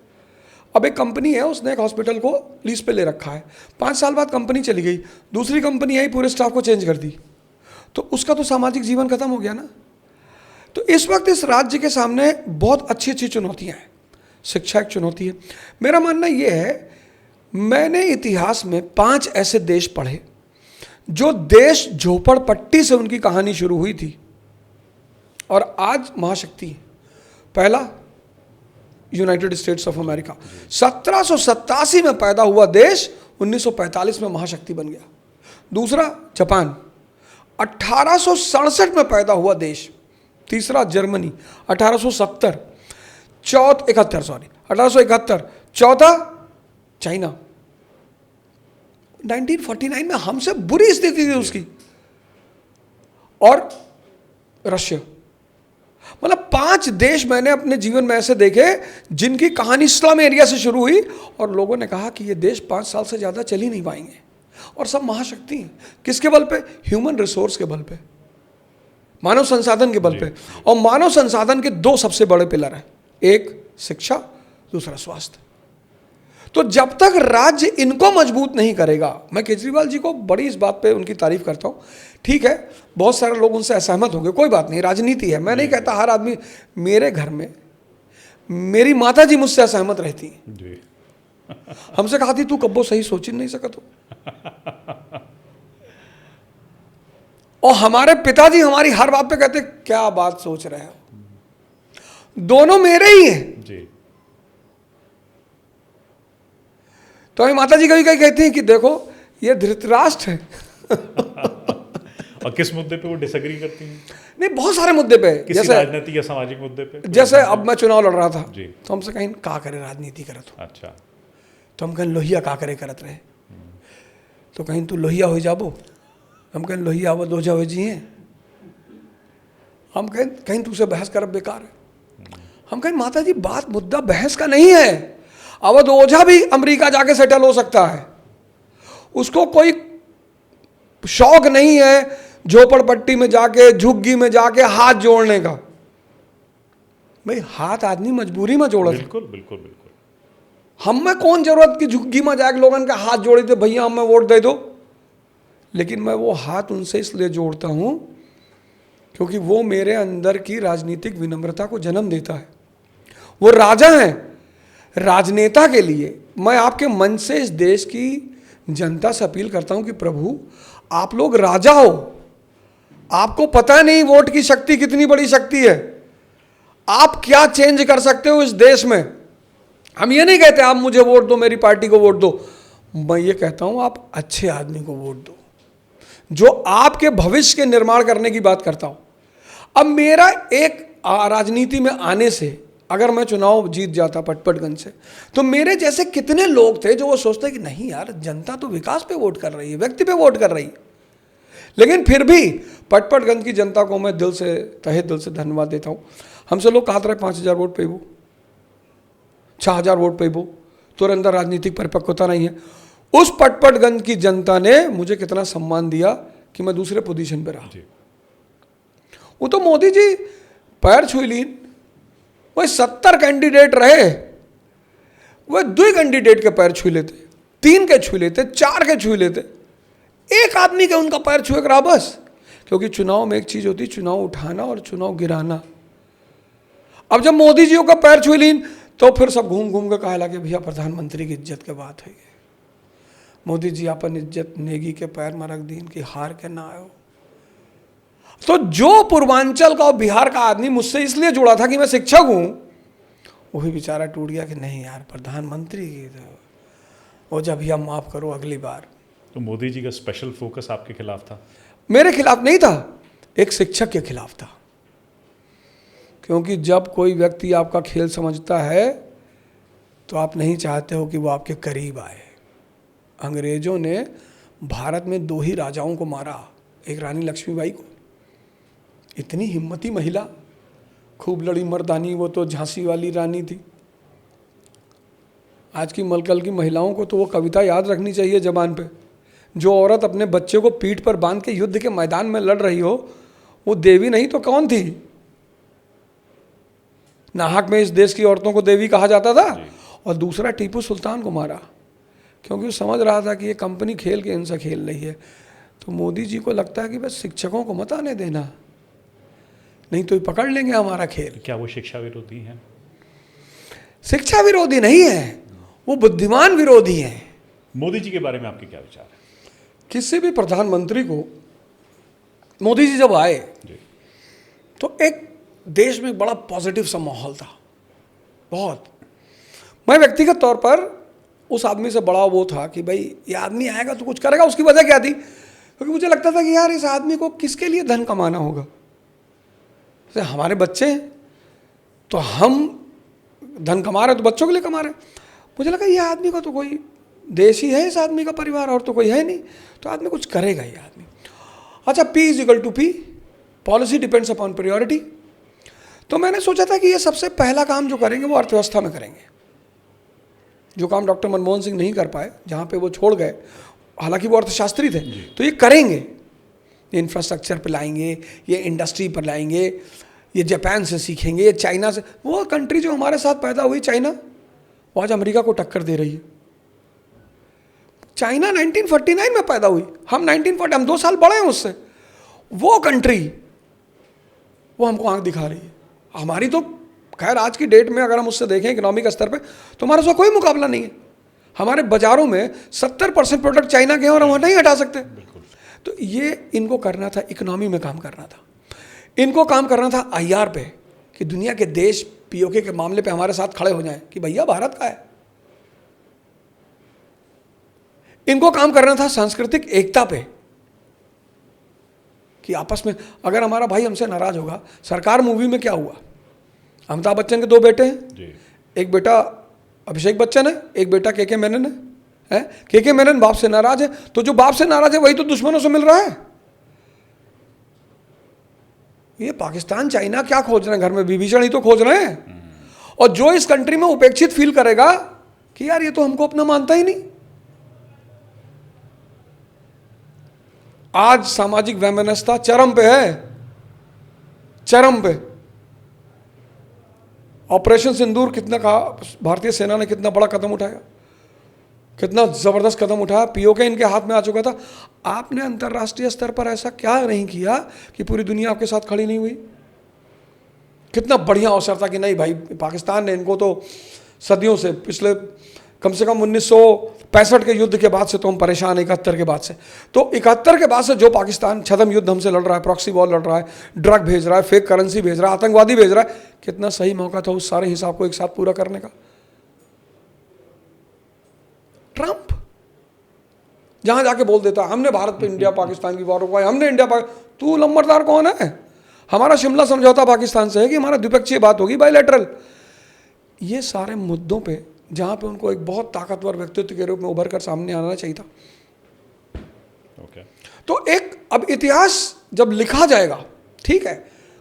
अब एक कंपनी है, उसने एक हॉस्पिटल को लीज पे ले रखा है, 5 साल बाद कंपनी चली गई, दूसरी कंपनी आई, पूरे स्टाफ को चेंज कर दी, तो उसका तो सामाजिक जीवन खत्म हो गया ना। तो इस वक्त इस राज्य के सामने बहुत अच्छी अच्छी चुनौतियां हैं। शिक्षा एक चुनौती है। मेरा मानना यह है, मैंने इतिहास में 5 ऐसे देश पढ़े जो देश झोपड़पट्टी से उनकी कहानी शुरू हुई थी और आज महाशक्ति है। पहला, यूनाइटेड स्टेट्स ऑफ अमेरिका, 1787 में पैदा हुआ देश 1945 में महाशक्ति बन गया। दूसरा, जापान, 1867 में पैदा हुआ देश। तीसरा, जर्मनी, 1871। चौथा, चाइना, 1949 में हमसे बुरी स्थिति थी उसकी। और रशिया। मतलब 5 देश मैंने अपने जीवन में ऐसे देखे जिनकी कहानी स्लम एरिया से शुरू हुई और लोगों ने कहा कि ये देश 5 साल से ज़्यादा चल ही नहीं पाएंगे, और सब महाशक्ति हैं। किसके बल पे? ह्यूमन रिसोर्स के बल पे, मानव संसाधन के बल पे। और मानव संसाधन के 2 सबसे बड़े पिलर हैं, एक शिक्षा, दूसरा स्वास्थ्य। तो जब तक राज्य इनको मजबूत नहीं करेगा, मैं केजरीवाल जी को बड़ी इस बात पे उनकी तारीफ करता हूँ। ठीक है, बहुत सारे लोग उनसे असहमत होंगे, कोई बात नहीं, राजनीति है। मैं नहीं कहता हर आदमी, मेरे घर में मेरी माता जी मुझसे असहमत रहती हैं, हमसे कहा थी तू कब्बो सही सोच ही नहीं सका तो। और हमारे पिताजी हमारी हर बात पे कहते क्या बात सोच रहे हो, दोनों मेरे ही हैं जी। तो हमारी माता जी कभी कभी कहती हैं कि देखो ये धृतराष्ट्र है। और किस मुद्दे पे वो डिसएग्री करती हैं? नहीं, बहुत सारे मुद्दे पे, जैसे राजनीति या सामाजिक मुद्दे पे। जैसे अब मैं चुनाव लड़ रहा था जी, तो हमसे कहीं का करे राजनीति करत हो। अच्छा, तो हम कहीं लोहिया का करे करत रहे, तो कहीं तू लोहिया हो जाबो, हम कहीं लोहिया वो दो जावे जी हैं, हम कहीं तू से बहस करब बेकार है। हम कहीं माता जी बात मुद्दा बहस का नहीं है। अवध ओझा भी अमेरिका जाके सेटल हो सकता है, उसको कोई शौक नहीं है झोपड़पट्टी में जाके झुग्गी में जाके हाथ जोड़ने का। भाई हाथ आदमी मजबूरी में जोड़ा, बिल्कुल बिल्कुल बिल्कुल। हम में कौन जरूरत की झुग्गी में जाके लोगों का हाथ जोड़े थे भैया हमें वोट दे दो। लेकिन मैं वो हाथ उनसे इसलिए जोड़ता हूं क्योंकि वो मेरे अंदर की राजनीतिक विनम्रता को जन्म देता है। वो राजा हैं, राजनेता के लिए मैं आपके मन से इस देश की जनता से अपील करता हूं कि प्रभु आप लोग राजा हो, आपको पता नहीं वोट की शक्ति कितनी बड़ी शक्ति है, आप क्या चेंज कर सकते हो इस देश में। हम ये नहीं कहते आप मुझे वोट दो, मेरी पार्टी को वोट दो, मैं ये कहता हूं आप अच्छे आदमी को वोट दो जो आपके भविष्य के निर्माण करने की बात करता हूं। अब मेरा एक राजनीति में आने से अगर मैं चुनाव जीत जाता पटपटगंज से, तो मेरे जैसे कितने लोग थे जो वो सोचते कि नहीं यार जनता तो विकास पे वोट कर रही है, व्यक्ति पे वोट कर रही है। लेकिन फिर भी पटपटगंज की जनता को मैं दिल से, तहे दिल से धन्यवाद देता हूँ। हमसे लोग कहते रहे 5,000 वोट पेबू, 6,000 वोट पेबू, तो अंदर राजनीतिक परिपक्वता नहीं है। उस पटपटगंज की जनता ने मुझे कितना सम्मान दिया कि मैं दूसरे पोजीशन पे रहा। वो तो मोदी जी पैर छुई लीन, वह 70 कैंडिडेट रहे, वह 2 कैंडिडेट के पैर छू लेते, 3 के छू लेते, 4 के छू लेते, एक आदमी के उनका पैर छुए रहा बस। क्योंकि चुनाव में एक चीज होती है चुनाव उठाना और चुनाव गिराना। अब जब मोदी जी का पैर छुई लीन तो फिर सब घूम घूम के कहा लगे भैया प्रधानमंत्री की इज्जत के बात है, मोदी जी अपन इज्जत नेगी के पैर में रख दीन कि हार के ना आयो। तो जो पूर्वांचल का और बिहार का आदमी मुझसे इसलिए जुड़ा था कि मैं शिक्षक हूं, वही बेचारा टूट गया कि नहीं यार प्रधानमंत्री की तो वो जब भैया माफ करो अगली बार। तो मोदी जी का स्पेशल फोकस आपके खिलाफ था? मेरे खिलाफ नहीं था, एक शिक्षक के खिलाफ था। क्योंकि जब कोई व्यक्ति आपका खेल समझता है तो आप नहीं चाहते हो कि वो आपके करीब आए। अंग्रेजों ने भारत में 2 ही राजाओं को मारा, एक रानी लक्ष्मीबाई को, इतनी हिम्मती महिला, खूब लड़ी मर्दानी, वो तो झांसी वाली रानी थी। आज की मलकल की महिलाओं को तो वो कविता याद रखनी चाहिए जबान पे, जो औरत अपने बच्चे को पीठ पर बांध के युद्ध के मैदान में लड़ रही हो, वो देवी नहीं तो कौन थी? नाहक में इस देश की औरतों को देवी कहा जाता था। और दूसरा टीपू सुल्तान को मारा क्योंकि वो समझ रहा था कि ये कंपनी खेल के इनसे खेल रही है। तो मोदी जी को लगता है कि बस शिक्षकों को मत आने देना, नहीं तो ये पकड़ लेंगे हमारा खेल। क्या वो शिक्षा विरोधी हैं? शिक्षा विरोधी नहीं है, वो बुद्धिमान विरोधी हैं। मोदी जी के बारे में आपके क्या विचार है? किसी भी प्रधानमंत्री को, मोदी जी जब आए तो एक देश में बड़ा पॉजिटिव सा माहौल था, बहुत। मैं व्यक्तिगत तौर पर उस आदमी से बड़ा वो था कि भाई ये आदमी आएगा तो कुछ करेगा। उसकी वजह क्या थी? क्योंकि मुझे लगता था कि यार इस आदमी को किसके लिए धन कमाना होगा। जैसे हमारे बच्चे हैं तो हम धन कमा रहे हैं तो बच्चों के लिए कमा रहे हैं। मुझे लगा ये आदमी का तो कोई देश ही है, इस आदमी का परिवार और तो कोई है नहीं, तो आदमी कुछ करेगा ये आदमी। अच्छा, P = P, policy depends upon priority. तो मैंने सोचा था कि ये सबसे पहला काम जो करेंगे वो अर्थव्यवस्था में करेंगे, जो काम डॉक्टर मनमोहन सिंह नहीं कर पाए, जहाँ पे वो छोड़ गए, हालांकि वो अर्थशास्त्री थे, तो ये करेंगे। ये इंफ्रास्ट्रक्चर पर लाएंगे, ये इंडस्ट्री पर लाएंगे, ये जापान से सीखेंगे, ये चाइना से। वो कंट्री जो हमारे साथ पैदा हुई चाइना, वो आज अमेरिका को टक्कर दे रही है। चाइना 1949 में पैदा हुई, हम 1940, हम 2 साल बड़े हैं उससे। वो कंट्री वो हमको आंख दिखा रही है। हमारी तो खैर आज की डेट में अगर हम उससे देखें इकोनॉमिक स्तर पे, तो हमारा उसका कोई मुकाबला नहीं है। हमारे बाजारों में 70% प्रोडक्ट चाइना के हैं और हम नहीं हटा सकते। तो ये इनको करना था, इकोनॉमी में काम करना था, इनको काम करना था IR पे, कि दुनिया के देश POK के मामले पे हमारे साथ खड़े हो जाएं कि भैया भारत का है। इनको काम करना था सांस्कृतिक एकता पे, कि आपस में अगर हमारा भाई हमसे नाराज होगा। सरकार मूवी में क्या हुआ, अमिताभ बच्चन के 2 बेटे हैं जी। एक बेटा अभिषेक बच्चन है, एक बेटा KK मेनन है। KK मेनन बाप से नाराज है, तो जो बाप से नाराज है वही तो दुश्मनों से मिल रहा है। ये पाकिस्तान चाइना क्या खोज रहे हैं, घर में विभीषण ही तो खोज रहे हैं। और जो इस कंट्री में उपेक्षित फील करेगा कि यार ये तो हमको अपना मानता ही नहीं। आज सामाजिक वैमनस्यता चरम पे है, चरम पे। ऑपरेशन सिंदूर कितना कहा, भारतीय सेना ने कितना बड़ा कदम उठाया, कितना जबरदस्त कदम उठाया। POK इनके हाथ में आ चुका था। आपने अंतर्राष्ट्रीय स्तर पर ऐसा क्या नहीं किया कि पूरी दुनिया आपके साथ खड़ी नहीं हुई। कितना बढ़िया अवसर था कि नहीं भाई, पाकिस्तान ने इनको तो सदियों से, पिछले कम से कम 1965 के युद्ध के बाद से तो हम परेशान हैं, 71 के बाद से। तो 71 के बाद से जो पाकिस्तान छद्म युद्ध हमसे लड़ रहा है, प्रॉक्सी वॉर लड़ रहा है, ड्रग भेज रहा है, फेक करेंसी भेज रहा है, आतंकवादी भेज रहा है, कितना सही मौका था उस सारे हिसाब को एक साथ पूरा करने का। ट्रंप जहां जाके बोल देता है हमने भारत पे इंडिया पाकिस्तान की वॉर रुकवाई, हमने इंडिया तू लंबरदार कौन है? हमारा शिमला समझौता पाकिस्तान से है कि हमारा द्विपक्षीय बात होगी, बायलैटरल। ये सारे मुद्दों पे जहां पे उनको एक बहुत ताकतवर व्यक्तित्व के रूप में उभर कर सामने आना चाहिए था। तो एक अब इतिहास जब लिखा जाएगा, ठीक है,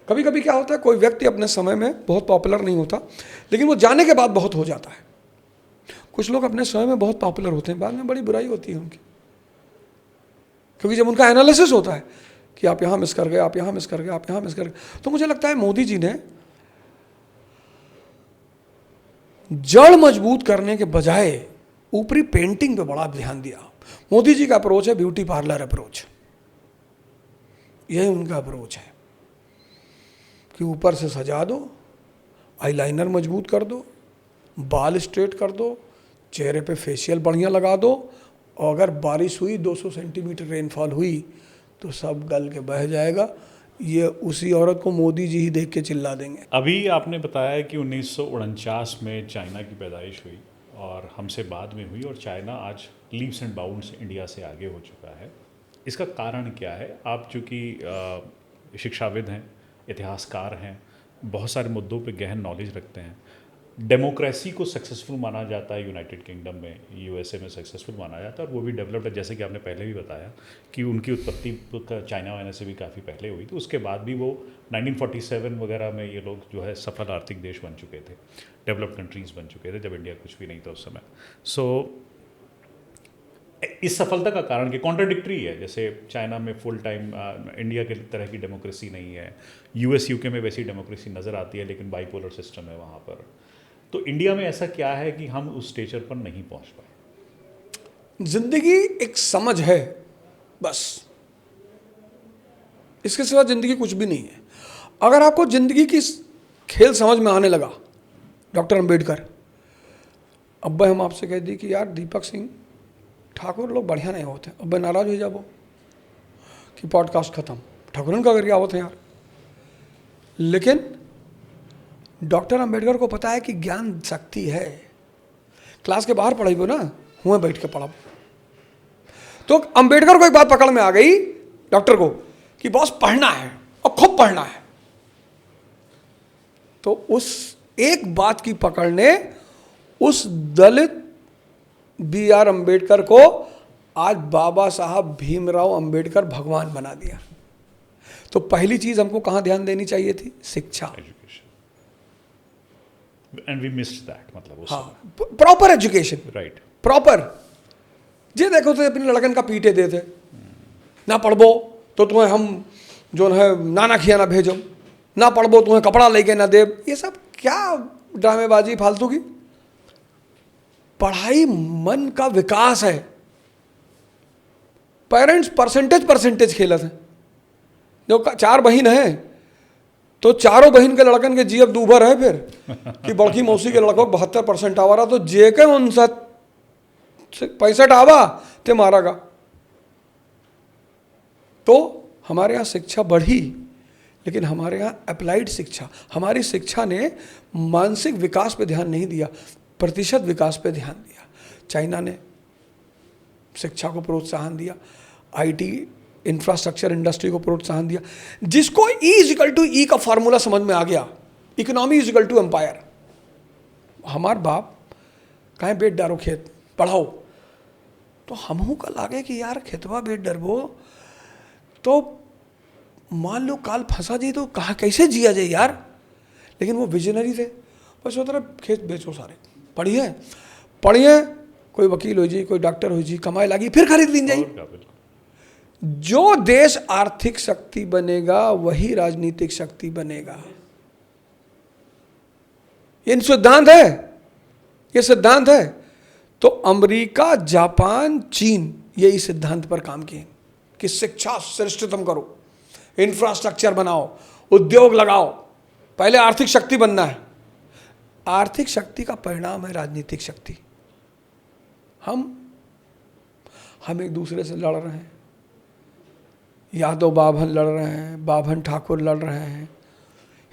कभी कभी क्या होता है, कोई व्यक्ति अपने समय में बहुत पॉपुलर नहीं होता, लेकिन वो जाने के बाद बहुत हो जाता है। कुछ लोग अपने समय में बहुत पॉपुलर होते हैं, बाद में बड़ी बुराई होती है उनकी, क्योंकि जब उनका एनालिसिस होता है कि आप यहाँ मिस कर गए, आप यहाँ मिस कर गए, आप यहाँ मिस कर गए। तो मुझे लगता है मोदी जी ने जड़ मजबूत करने के बजाय ऊपरी पेंटिंग पे बड़ा ध्यान दिया। मोदी जी का अप्रोच है ब्यूटी पार्लर अप्रोच, यही उनका अप्रोच है कि ऊपर से सजा दो, आईलाइनर मजबूत कर दो, बाल स्ट्रेट कर दो, चेहरे पे फेशियल बढ़िया लगा दो, और अगर बारिश हुई 200 सेंटीमीटर रेनफॉल हुई तो सब गल के बह जाएगा। ये उसी औरत को मोदी जी ही देख के चिल्ला देंगे। अभी आपने बताया कि 1949 में चाइना की पैदाइश हुई और हमसे बाद में हुई, और चाइना आज लीप्स एंड बाउंड्स इंडिया से आगे हो चुका है। इसका कारण क्या है? आप चूँकि शिक्षाविद हैं, इतिहासकार हैं, बहुत सारे मुद्दों पे गहन नॉलेज रखते हैं। डेमोक्रेसी को सक्सेसफुल माना जाता है यूनाइटेड किंगडम में, USA में सक्सेसफुल माना जाता है, और वो भी डेवलप्ड है। जैसे कि आपने पहले भी बताया कि उनकी उत्पत्ति चाइना वाइना से भी काफ़ी पहले हुई थी। उसके बाद भी वो 1947 वगैरह में ये लोग जो है सफल आर्थिक देश बन चुके थे, डेवलप्ड कंट्रीज़ बन चुके थे, जब इंडिया कुछ भी नहीं था उस समय। सो इस सफलता का कारण कि कॉन्ट्राडिक्टरी है। जैसे चाइना में फुल टाइम इंडिया के तरह की डेमोक्रेसी नहीं है, US UK में वैसी डेमोक्रेसी नज़र आती है, लेकिन बाइपोलर सिस्टम है वहाँ पर। तो इंडिया में ऐसा क्या है कि हम उस स्टेचर पर नहीं पहुँच पाए? जिंदगी एक समझ है बस, इसके सिवा जिंदगी कुछ भी नहीं है। अगर आपको जिंदगी की खेल समझ में आने लगा, डॉक्टर अंबेडकर, अब हम आपसे कह दी कि यार दीपक सिंह ठाकुर लोग बढ़िया नहीं होते, अब नाराज हो जाओ कि पॉडकास्ट खत्म, ठाकुरन का करके आवत है यार। लेकिन डॉक्टर अंबेडकर को पता है कि ज्ञान शक्ति है, क्लास के बाहर पढ़ाई वो ना, हुए बैठ के पढ़ा। तो अंबेडकर को एक बात पकड़ में आ गई डॉक्टर को कि बॉस पढ़ना है और खूब पढ़ना है। तो उस एक बात की पकड़ ने उस दलित BR अंबेडकर को आज बाबा साहब भीमराव अंबेडकर भगवान बना दिया। तो पहली चीज हमको कहाँ ध्यान देनी चाहिए थी? शिक्षा। एंड वी मिस्ड दैट, मतलब उस हाँ, प्रॉपर एजुकेशन, राइट। प्रॉपर। जे देखो तो अपने लड़कन का पीटे देते, ना पढ़बो तो तुम्हें हम जो है नाना खियाना भेजो, ना पढ़बो तुम्हें कपड़ा लेके ना दे। ये सब क्या ड्रामेबाजी फालतू की। पढ़ाई मन का विकास है। पेरेंट्स परसेंटेज खेलत हैं। जो 4 बहन है तो चारों बहन के लड़कन के जीव दूभर है फिर कि बड़की मौसी के लड़कों 72% आवा रहा, तो जे के 65 आवा ते मारागा। तो हमारे यहाँ शिक्षा बढ़ी, लेकिन हमारे यहाँ अप्लाइड शिक्षा, हमारी शिक्षा ने मानसिक विकास पे ध्यान नहीं दिया, प्रतिशत विकास पे ध्यान दिया। चाइना ने शिक्षा को प्रोत्साहन दिया, आईटी इंफ्रास्ट्रक्चर इंडस्ट्री को प्रोत्साहन दिया, जिसको E=E का फार्मूला समझ में आ गया, इकोनॉमी इज एम्पायर। हमार बाप कहें बेट डारो खेत पढ़ाओ, तो हमहू का लागे कि यार खेतवा बेट डरबो तो मान लो काल फंसा जी तो कहा कैसे जिया जाए यार। लेकिन वो विजनरी थे, बस वो तरह खेत बेचो सारे, पढ़िए पढ़िए, कोई वकील हो जी, कोई डॉक्टर हो जी, कमाए लागी फिर खरीद लीन जाइए। जो देश आर्थिक शक्ति बनेगा वही राजनीतिक शक्ति बनेगा। ये सिद्धांत है, ये सिद्धांत है। तो अमेरिका, जापान, चीन ये इस सिद्धांत पर काम किए कि शिक्षा श्रेष्ठतम करो, इंफ्रास्ट्रक्चर बनाओ, उद्योग लगाओ। पहले आर्थिक शक्ति बनना है। आर्थिक शक्ति का परिणाम है राजनीतिक शक्ति। हम एक दूसरे से लड़ रहे हैं, यादव बाभन लड़ रहे हैं, बाभन ठाकुर लड़ रहे हैं,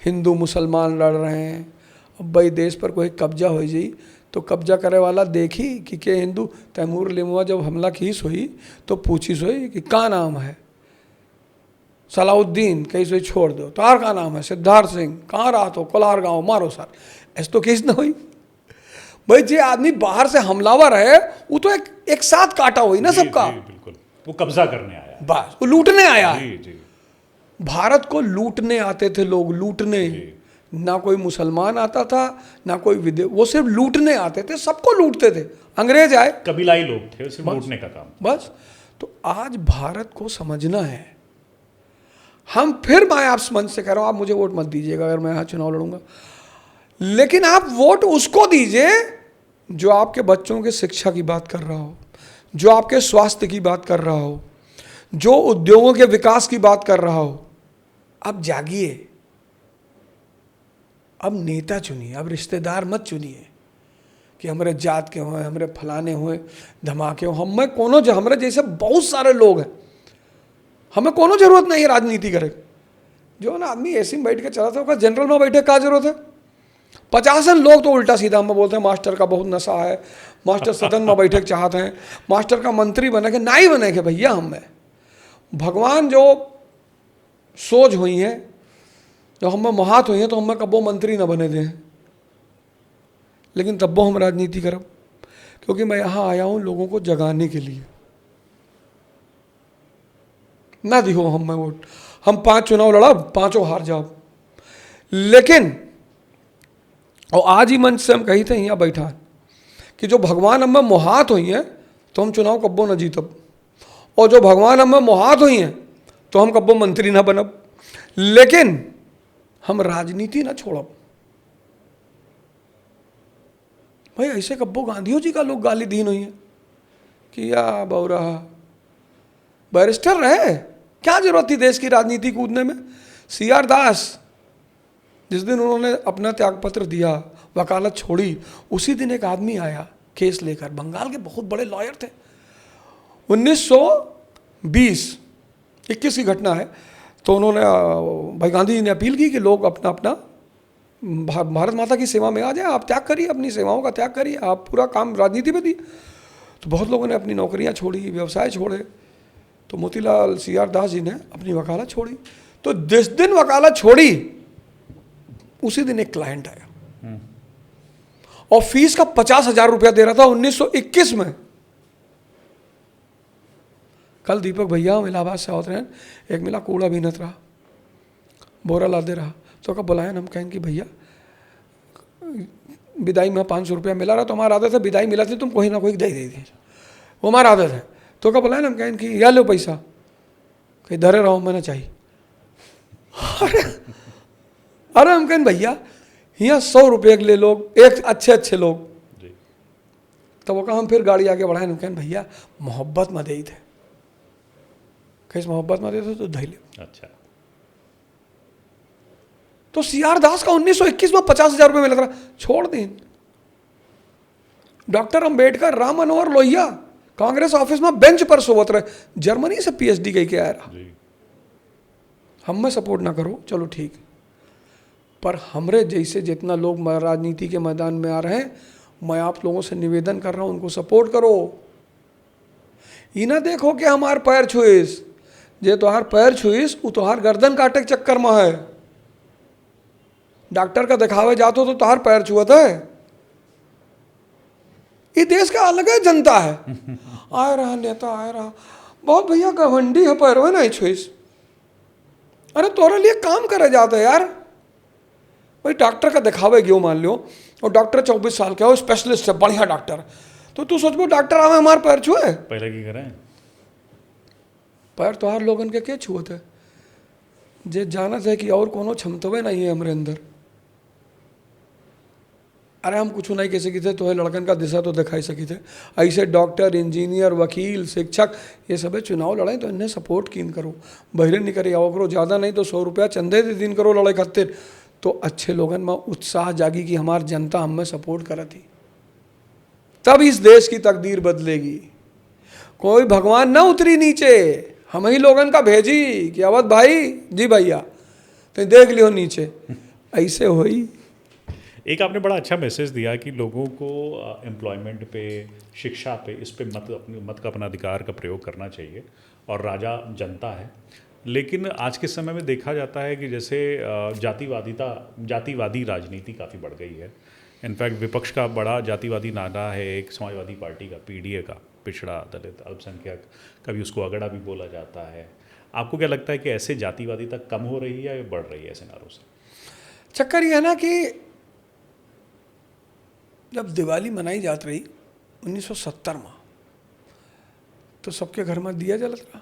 हिंदू मुसलमान लड़ रहे हैं। अब भाई देश पर कोई कब्जा हो जाई तो कब्जा करे वाला देखी कि के हिंदू। तैमूर लिमुआ जब हमला की सोई तो पूछी सोई कि का नाम है, सलाउद्दीन, कहीं सोई छोड़ दो, तार का नाम है सिद्धार्थ सिंह, कहाँ रहा तो कोलार गाँव, मारो सर। ऐसे तो केस ना हुई भाई। जे आदमी बाहर से हमलावर है वो तो एक साथ काटा हुई ना सबका। बिल्कुल, वो कब्जा करने आया, बस वो लूटने आया है। जी जी। भारत को लूटने आते थे लोग, लूटने। ना कोई मुसलमान आता था, ना कोई विदेश, वो सिर्फ लूटने आते थे, सबको लूटते थे। अंग्रेज आए, कबीलाई लोग थे, सिर्फ लूटने का काम। बस। तो आज भारत को समझना है। हम फिर मैं आप मंच से कह रहा हूं, आप मुझे वोट मत दीजिएगा अगर मैं यहाँ चुनाव लड़ूंगा, लेकिन आप वोट उसको दीजिए जो आपके बच्चों के शिक्षा की बात कर रहा हो, जो आपके स्वास्थ्य की बात कर रहा हो, जो उद्योगों के विकास की बात कर रहा हो। अब जागिए, अब नेता चुनिए, अब रिश्तेदार मत चुनिए कि हमारे जात के हुए, हमारे फलाने हुए, धमाके हो। हमें कोनो, हमारे जैसे बहुत सारे लोग हैं, हमें कोनो जरूरत नहीं है राजनीति करे। जो ना आदमी एसी में बैठ के चला था, उसका जनरल में बैठे क्या जरूरत है? 50 लोग तो उल्टा सीधा हमें बोलते हैं मास्टर का बहुत नशा है, मास्टर सदन में बैठे के चाहते हैं, मास्टर का मंत्री बने के नहीं बने के। भैया हमें भगवान जो सोच हुई है, जो हमें महात हुई है, तो हमें कबो मंत्री न बने दें, लेकिन तब वो हम राजनीति करब, क्योंकि मैं यहाँ आया हूँ लोगों को जगाने के लिए। ना दिहो हम मैं वोट, हम 5 चुनाव लड़ब, 5 हार जाओ, लेकिन और आज ही मंच से हम कही थे यहाँ बैठा कि जो भगवान हमें मोहात हुई हैं तो हम चुनाव कब्बो न जीतब, और जो भगवान हमें मोहात हुई हैं तो हम कब्बो मंत्री ना बनब, लेकिन हम राजनीति ना छोड़ब। भाई ऐसे कब्बो गांधियों जी का लोग गाली दीन हुई है कि या बौरा बैरिस्टर रहे, क्या जरूरत थी देश की राजनीति कूदने में। CR दास जिस दिन उन्होंने अपना त्यागपत्र दिया, वकालत छोड़ी, उसी दिन एक आदमी आया केस लेकर, बंगाल के बहुत बड़े लॉयर थे। 1920-21 की घटना है। तो उन्होंने भाई गांधी जी ने अपील की कि लोग अपना अपना भारत माता की सेवा में आ जाए, आप त्याग करिए, अपनी सेवाओं का त्याग करिए, आप पूरा काम राजनीति में दिए। तो बहुत लोगों ने अपनी नौकरियां छोड़ी, व्यवसाय छोड़े। तो मोतीलाल CR दास जी ने अपनी वकालत छोड़ी। तो जिस दिन वकालत छोड़ी उसी दिन एक क्लाइंट आया और फीस का 50,000 रुपया दे रहा था 1921 में। कल दीपक भैया हम इलाहाबाद से होते हैं, एक मिला कूड़ा भी न रहा, बोरा ला दे रहा। तो कब बुलाया हम कहें कि भैया विदाई में 500 रुपया मिला रहा, तो हमारा आदत है विदाई मिला थी तुम कोई ना कोई दे दी, वो हमारा आदत है। तो कब बुलाया हम कहें कि या लो पैसा, कहीं धरे रहो मैंने चाहिए। अरे हम कहें भैया यहाँ 100 रुपये के लिए लोग एक अच्छे लोग, तो वो कहा हम फिर गाड़ी आगे बढ़ाए। हम कहें भैया मोहब्बत में दे थे, कैसे मोहब्बत में दे थे तो धैले। अच्छा, तो सीआर दास का 1921 में 50,000 रुपये मिला था, छोड़ दें। डॉक्टर अंबेडकर राम मनोहर लोहिया कांग्रेस ऑफिस में बेंच पर सोवत रहे, जर्मनी से पीएचडी कही के आया रहा। हम में सपोर्ट ना करो चलो ठीक, पर हमरे जैसे जितना लोग राजनीति के मैदान में आ रहे हैं, मैं आप लोगों से निवेदन कर रहा हूं उनको सपोर्ट करो। ये ना देखो कि हमार पैर छुईस, जे तोहार पैर छुईस वो तोहार गर्दन काटे के चक्कर में है। डॉक्टर का दिखावे जातो तो तोहार पैर छुअत है। ये देश का अलग है जनता है। आ रहा नेता आ रहा, बहुत भैया घमंडी है, पैरवे नहीं छुईस। अरे तोरे लिए काम करे जाते यार, भाई डॉक्टर का दिखावे क्यों मान लो, और डॉक्टर 24 साल का हो, स्पेशलिस्ट है, बढ़िया डॉक्टर, तो तू सोचबो डॉक्टर आवे हमारे पैर छुए, पहले की करें पैर तोहार लोगन के क्या छुअत है, जे जानत है कि और कोनो क्षमतवे नहीं है हमारे अंदर। अरे हम कुछ नहीं कह सकी थे, तो लड़कन का दिशा तो दिखाई सकी थे। ऐसे डॉक्टर, इंजीनियर, वकील, शिक्षक ये सब चुनाव लड़ाई तो इन्हें सपोर्ट कीन करो, बहरे नहीं करे आओ करो, ज़्यादा नहीं तो 100 रुपया चंदे दे दिन करो लड़ाई खातिर, तो अच्छे लोगन में उत्साह जागी कि हमार जनता हम में सपोर्ट करत थी, तब इस देश की तकदीर बदलेगी। कोई भगवान ना उतरी नीचे, हम ही लोगन का भेजी कि अवध भाई जी भैया तो देख लियो नीचे, ऐसे होई। एक आपने बड़ा अच्छा मैसेज दिया कि लोगों को एम्प्लॉयमेंट पे, शिक्षा पे, इस पे मत का अपना अधिकार का प्रयोग करना चाहिए, और राजा जनता है। लेकिन आज के समय में देखा जाता है कि जैसे जातिवादी राजनीति काफ़ी बढ़ गई है। इनफैक्ट विपक्ष का बड़ा जातिवादी नारा है एक समाजवादी पार्टी का, पीडीए का, पिछड़ा, दलित, अल्पसंख्यक, कभी उसको अगड़ा भी बोला जाता है। आपको क्या लगता है कि ऐसे जातिवादिता कम हो रही है या बढ़ रही है ऐसे नारों से? चक्कर ये है ना कि जब दिवाली मनाई जाती रही 1970 में, तो सबके घर में दिया जलत रहा।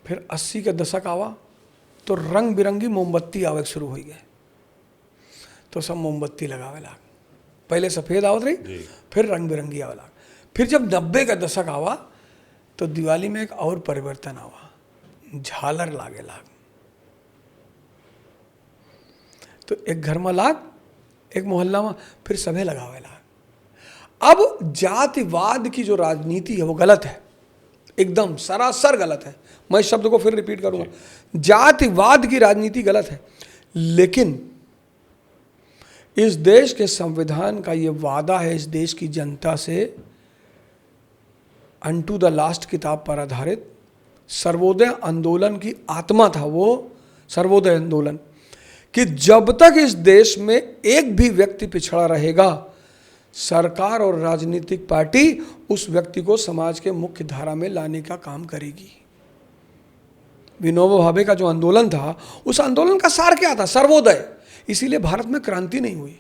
फिर 80 के दशक आवा तो रंग बिरंगी मोमबत्ती आवे शुरू हो गए, तो सब मोमबत्ती लगावे लाग। पहले सफ़ेद आवत रही, फिर रंग बिरंगी आवे लाग। फिर जब 90 का दशक आवा तो दिवाली में एक और परिवर्तन आवा, झालर लागे लाग। तो एक घर में लाग, एक मोहल्ला में, फिर सभे लगावे लाग। अब जातिवाद की जो राजनीति है वो गलत है, एकदम सरासर गलत है। मैं इस शब्द को फिर रिपीट करूंगा, जातिवाद की राजनीति गलत है। लेकिन इस देश के संविधान का ये वादा है इस देश की जनता से, अनटू द लास्ट किताब पर आधारित सर्वोदय आंदोलन की आत्मा था वो सर्वोदय आंदोलन, कि जब तक इस देश में एक भी व्यक्ति पिछड़ा रहेगा, सरकार और राजनीतिक पार्टी उस व्यक्ति को समाज के मुख्य धारा में लाने का काम करेगी। विनोबा भावे का जो आंदोलन था, उस आंदोलन का सार क्या था? सर्वोदय। इसीलिए भारत में क्रांति नहीं हुई,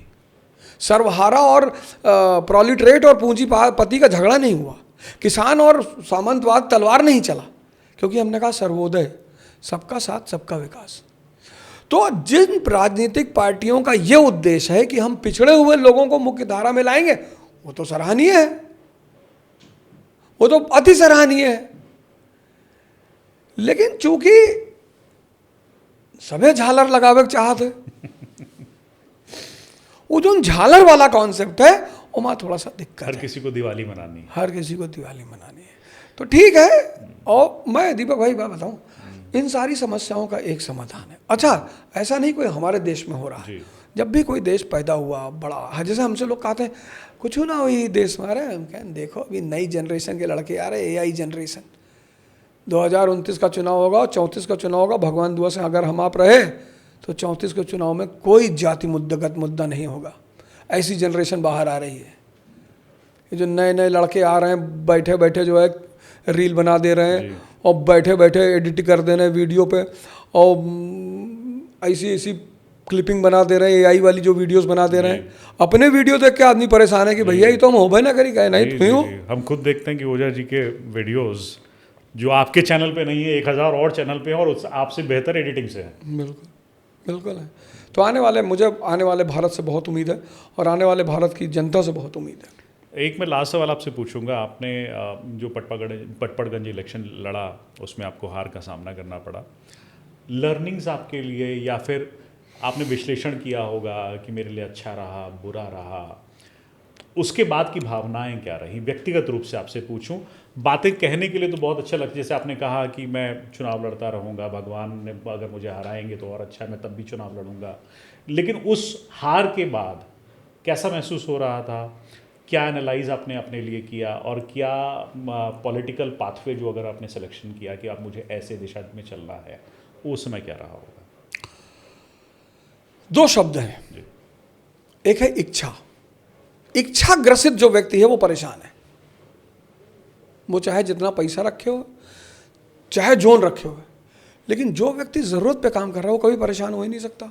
सर्वहारा और प्रोलिटरेट और पूंजीपति का झगड़ा नहीं हुआ, किसान और सामंतवाद तलवार नहीं चला, क्योंकि हमने कहा सर्वोदय, सबका साथ सबका विकास। तो जिन राजनीतिक पार्टियों का ये उद्देश्य है कि हम पिछड़े हुए लोगों को मुख्य धारा में लाएंगे, वो तो सराहनीय है, वो तो अति सराहनीय है। लेकिन चूंकि सभी झालर लगावे चाहते, वो जो झालर वाला कॉन्सेप्ट है वो वहाँ थोड़ा सा दिक्कत है। हर किसी को दिवाली मनानी है, हर किसी को दिवाली मनानी है, तो ठीक है। और मैं दीपक भाई बात बताऊं, इन सारी समस्याओं का एक समाधान है। अच्छा, ऐसा नहीं कोई हमारे देश में हो रहा है, जब भी कोई देश पैदा हुआ बड़ा, जैसे हमसे लोग कहते हैं कुछ ना हुई देश में, अरे हम कहें देखो अभी नई जनरेशन के लड़के आ रहे, AI जनरेशन, 2029 का चुनाव होगा, 34 का चुनाव होगा, भगवान दुआ से अगर हम आप रहे तो 34 के चुनाव में कोई जाति मुद्दागत मुद्दा नहीं होगा। ऐसी जनरेशन बाहर आ रही है। ये जो नए नए लड़के आ रहे हैं, बैठे बैठे जो है रील बना दे रहे हैं और बैठे बैठे एडिट कर दे रहे हैं वीडियो पे, और ऐसी ऐसी क्लिपिंग बना दे रहे हैं, एआई वाली जो वीडियोस बना दे रहे हैं। अपने वीडियो देख के आदमी परेशान है कि भैया ये तो हम होबे ना करी, कहे नहीं जी, तुम ही हो। जी, हम खुद देखते हैं कि ओझा जी के वीडियोस जो आपके चैनल पे नहीं है, 1000 और चैनल पे हैं और आपसे बेहतर एडिटिंग से है। बिल्कुल बिल्कुल है। तो मुझे आने वाले भारत से बहुत उम्मीद है और आने वाले भारत की जनता से बहुत उम्मीद है। एक मैं लास्ट सवाल आपसे पूछूंगा, आपने जो पटपड़गंज इलेक्शन लड़ा उसमें आपको हार का सामना करना पड़ा। लर्निंग्स आपके लिए, या फिर आपने विश्लेषण किया होगा कि मेरे लिए अच्छा रहा, बुरा रहा, उसके बाद की भावनाएं क्या रही? व्यक्तिगत रूप से आपसे पूछूं, बातें कहने के लिए तो बहुत अच्छा लगता है, जैसे आपने कहा कि मैं चुनाव लड़ता रहूँगा, भगवान ने अगर मुझे हराएंगे तो और अच्छा, मैं तब भी चुनाव लड़ूंगा। लेकिन उस हार के बाद कैसा महसूस हो रहा था? क्या एनालाइज आपने अपने लिए किया, और क्या पॉलिटिकल पाथवे जो अगर आपने सिलेक्शन किया कि आप मुझे ऐसे दिशा में चलना है, उस समय क्या रहा होगा? 2 शब्द हैं, जी, एक है इच्छा। इच्छा ग्रसित जो व्यक्ति है वो परेशान है। वो चाहे जितना पैसा रखे हो, चाहे जोन रखे हो, लेकिन जो व्यक्ति जरूरत पे काम कर रहा है वो कभी परेशान हो ही नहीं सकता।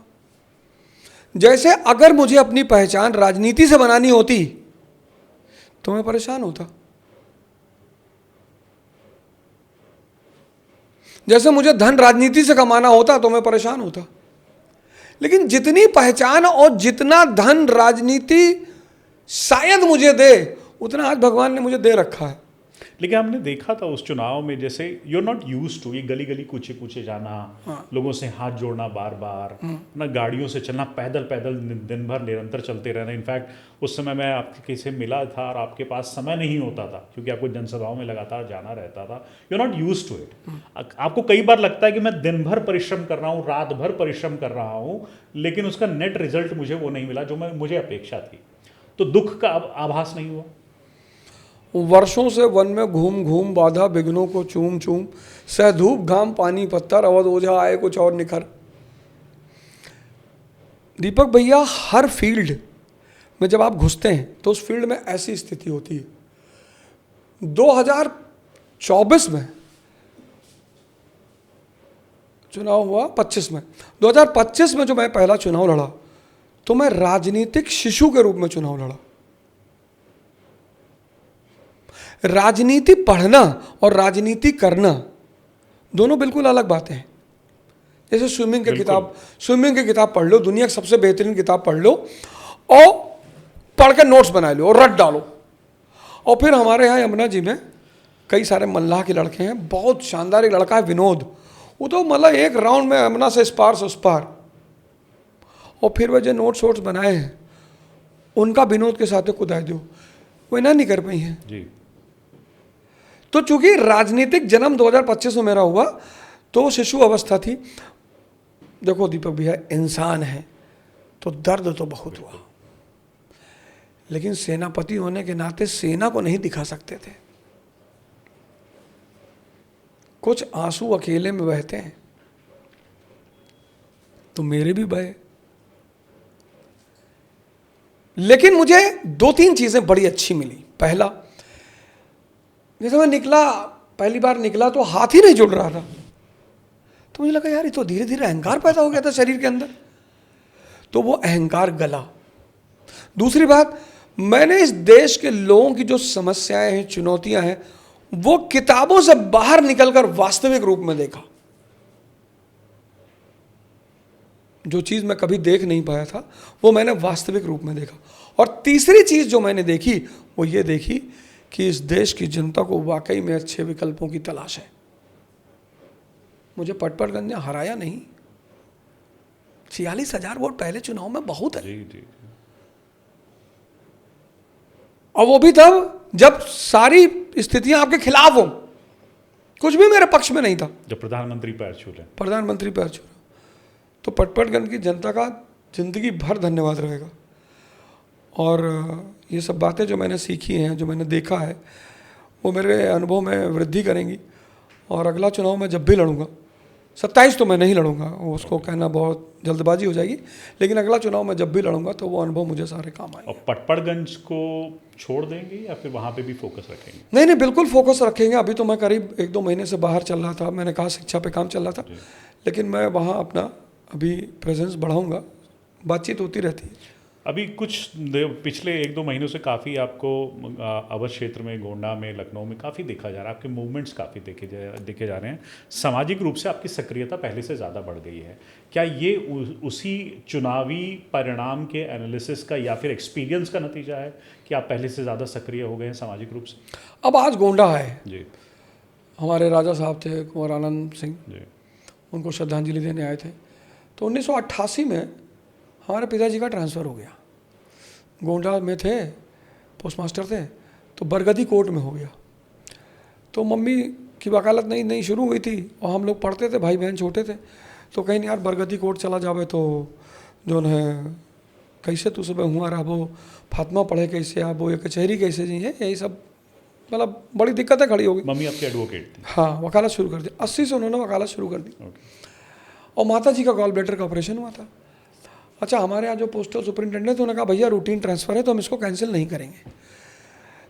जैसे अगर मुझे अपनी पहचान राजनीति से बनानी होती तो मैं परेशान होता। जैसे मुझे धन राजनीति से कमाना होता तो मैं परेशान होता। लेकिन जितनी पहचान और जितना धन राजनीति शायद मुझे दे, उतना आज भगवान ने मुझे दे रखा है। लेकिन हमने देखा था उस चुनाव में, जैसे you are not used to ये गली गली कूचे कूचे जाना, लोगों से हाथ जोड़ना बार बार, ना गाड़ियों से चलना, पैदल पैदल दिन भर निरंतर चलते रहना। इनफैक्ट उस समय मैं आपके से मिला था और आपके पास समय नहीं होता था क्योंकि आपको जनसभाओं में लगातार जाना रहता था। You are not used to it. आपको कई बार लगता है कि मैं दिन भर परिश्रम कर रहा हूँ, रात भर परिश्रम कर रहा हूँ, लेकिन उसका नेट रिजल्ट मुझे वो नहीं मिला जो मुझे अपेक्षा थी। तो दुख का अब आभास नहीं हुआ? वर्षों से वन में घूम घूम बाधा विघ्नों को चूम चूम, सह धूप घाम पानी पत्थर, अवध ओझा आए कुछ और निखर। दीपक भैया, हर फील्ड में जब आप घुसते हैं तो उस फील्ड में ऐसी स्थिति होती है। 2024 में चुनाव हुआ, 25 में, 2025 में जो मैं पहला चुनाव लड़ा तो मैं राजनीतिक शिशु के रूप में चुनाव लड़ा। राजनीति पढ़ना और राजनीति करना दोनों बिल्कुल अलग बातें हैं। जैसे स्विमिंग की किताब पढ़ लो, दुनिया की सबसे बेहतरीन किताब पढ़ लो और पढ़ के नोट्स बना लो और रट डालो। और फिर हमारे यहाँ यमुना जी में कई सारे मल्लाह के लड़के हैं, बहुत शानदार एक लड़का है विनोद, वो तो मतलब एक राउंड में यमुना से इस पार से उस पार। और फिर वह जो नोट्स वोट्स बनाए हैं उनका विनोद के साथ कुदाई दो, वो इन्हें नहीं कर पाई हैं जी। तो चूंकि राजनीतिक जन्म 2025 में मेरा हुआ तो शिशु अवस्था थी। देखो दीपक भैया, इंसान है तो दर्द तो बहुत हुआ, लेकिन सेनापति होने के नाते सेना को नहीं दिखा सकते थे। कुछ आंसू अकेले में बहते हैं तो मेरे भी बहे। लेकिन मुझे 2-3 चीजें बड़ी अच्छी मिली। पहला, जैसे मैं निकला, पहली बार निकला तो हाथ ही नहीं जुड़ रहा था, तो मुझे लगा यार ये तो धीरे धीरे अहंकार पैदा हो गया था शरीर के अंदर, तो वो अहंकार गला। दूसरी बात, मैंने इस देश के लोगों की जो समस्याएं हैं, चुनौतियां हैं, वो किताबों से बाहर निकलकर वास्तविक रूप में देखा। जो चीज मैं कभी देख नहीं पाया था वो मैंने वास्तविक रूप में देखा। और तीसरी चीज जो मैंने देखी वो ये देखी कि इस देश की जनता को वाकई में अच्छे विकल्पों की तलाश है। मुझे पटपड़गंज ने हराया नहीं, 46,000 वोट पहले चुनाव में बहुत है। जी जी। और वो भी तब जब सारी स्थितियां आपके खिलाफ हो, कुछ भी मेरे पक्ष में नहीं था। जब प्रधानमंत्री पैर छू लें। प्रधानमंत्री पैर छू, तो पटपड़गंज की जनता का जिंदगी भर धन्यवाद रहेगा। और ये सब बातें जो मैंने सीखी हैं, जो मैंने देखा है, वो मेरे अनुभव में वृद्धि करेंगी। और अगला चुनाव मैं जब भी लड़ूंगा, 27 तो मैं नहीं लड़ूंगा, उसको कहना बहुत जल्दबाजी हो जाएगी, लेकिन अगला चुनाव मैं जब भी लड़ूंगा तो वो अनुभव मुझे सारे काम आएंगे। और पटपड़गंज को छोड़ देंगे या फिर वहाँ पे भी फोकस रखेंगे? नहीं, बिल्कुल फोकस रखेंगे। अभी तो मैं करीब 1-2 महीने से बाहर चल रहा था, मैंने कहा शिक्षा पे काम चल रहा था, लेकिन मैं वहाँ अपना अभी प्रेजेंस बढ़ाऊंगा, बातचीत होती रहती है। अभी पिछले 1-2 महीनों से काफ़ी आपको अवध क्षेत्र में, गोंडा में, लखनऊ में काफ़ी देखा जा रहा है, आपके मूवमेंट्स काफ़ी देखे जा रहे हैं। सामाजिक रूप से आपकी सक्रियता पहले से ज़्यादा बढ़ गई है। क्या ये उसी चुनावी परिणाम के एनालिसिस का या फिर एक्सपीरियंस का नतीजा है कि आप पहले से ज़्यादा सक्रिय हो गए हैं सामाजिक रूप से? अब आज गोंडा है, जी हमारे राजा साहब थे कुंवर आनंद सिंह, जी उनको श्रद्धांजलि देने आए थे। तो 1988 में हमारे पिताजी का ट्रांसफ़र हो गया। गोंडा में थे, पोस्टमास्टर थे, तो बरगदी कोर्ट में हो गया। तो मम्मी की वकालत नई शुरू हुई थी और हम लोग पढ़ते थे, भाई बहन छोटे थे। तो कहीं यार बरगदी कोर्ट चला जावे तो जो है कैसे तू सुबह हुआ रहा, वो फातिमा पढ़े कैसे, आप वो ये कचहरी कैसे जी है, यही सब मतलब बड़ी दिक्कतें खड़ी हो गई। मम्मी आपकी एडवोकेट थी? हाँ, वकालत शुरू कर दी। 80 से उन्होंने वकालत शुरू कर दी। और माता जी का गॉल ब्लैडर का ऑपरेशन हुआ था। अच्छा, हमारे यहाँ जो पोस्टल सुपरिटेंडेंट थे उन्होंने कहा भैया रूटीन ट्रांसफ़र है तो हम इसको कैंसिल नहीं करेंगे।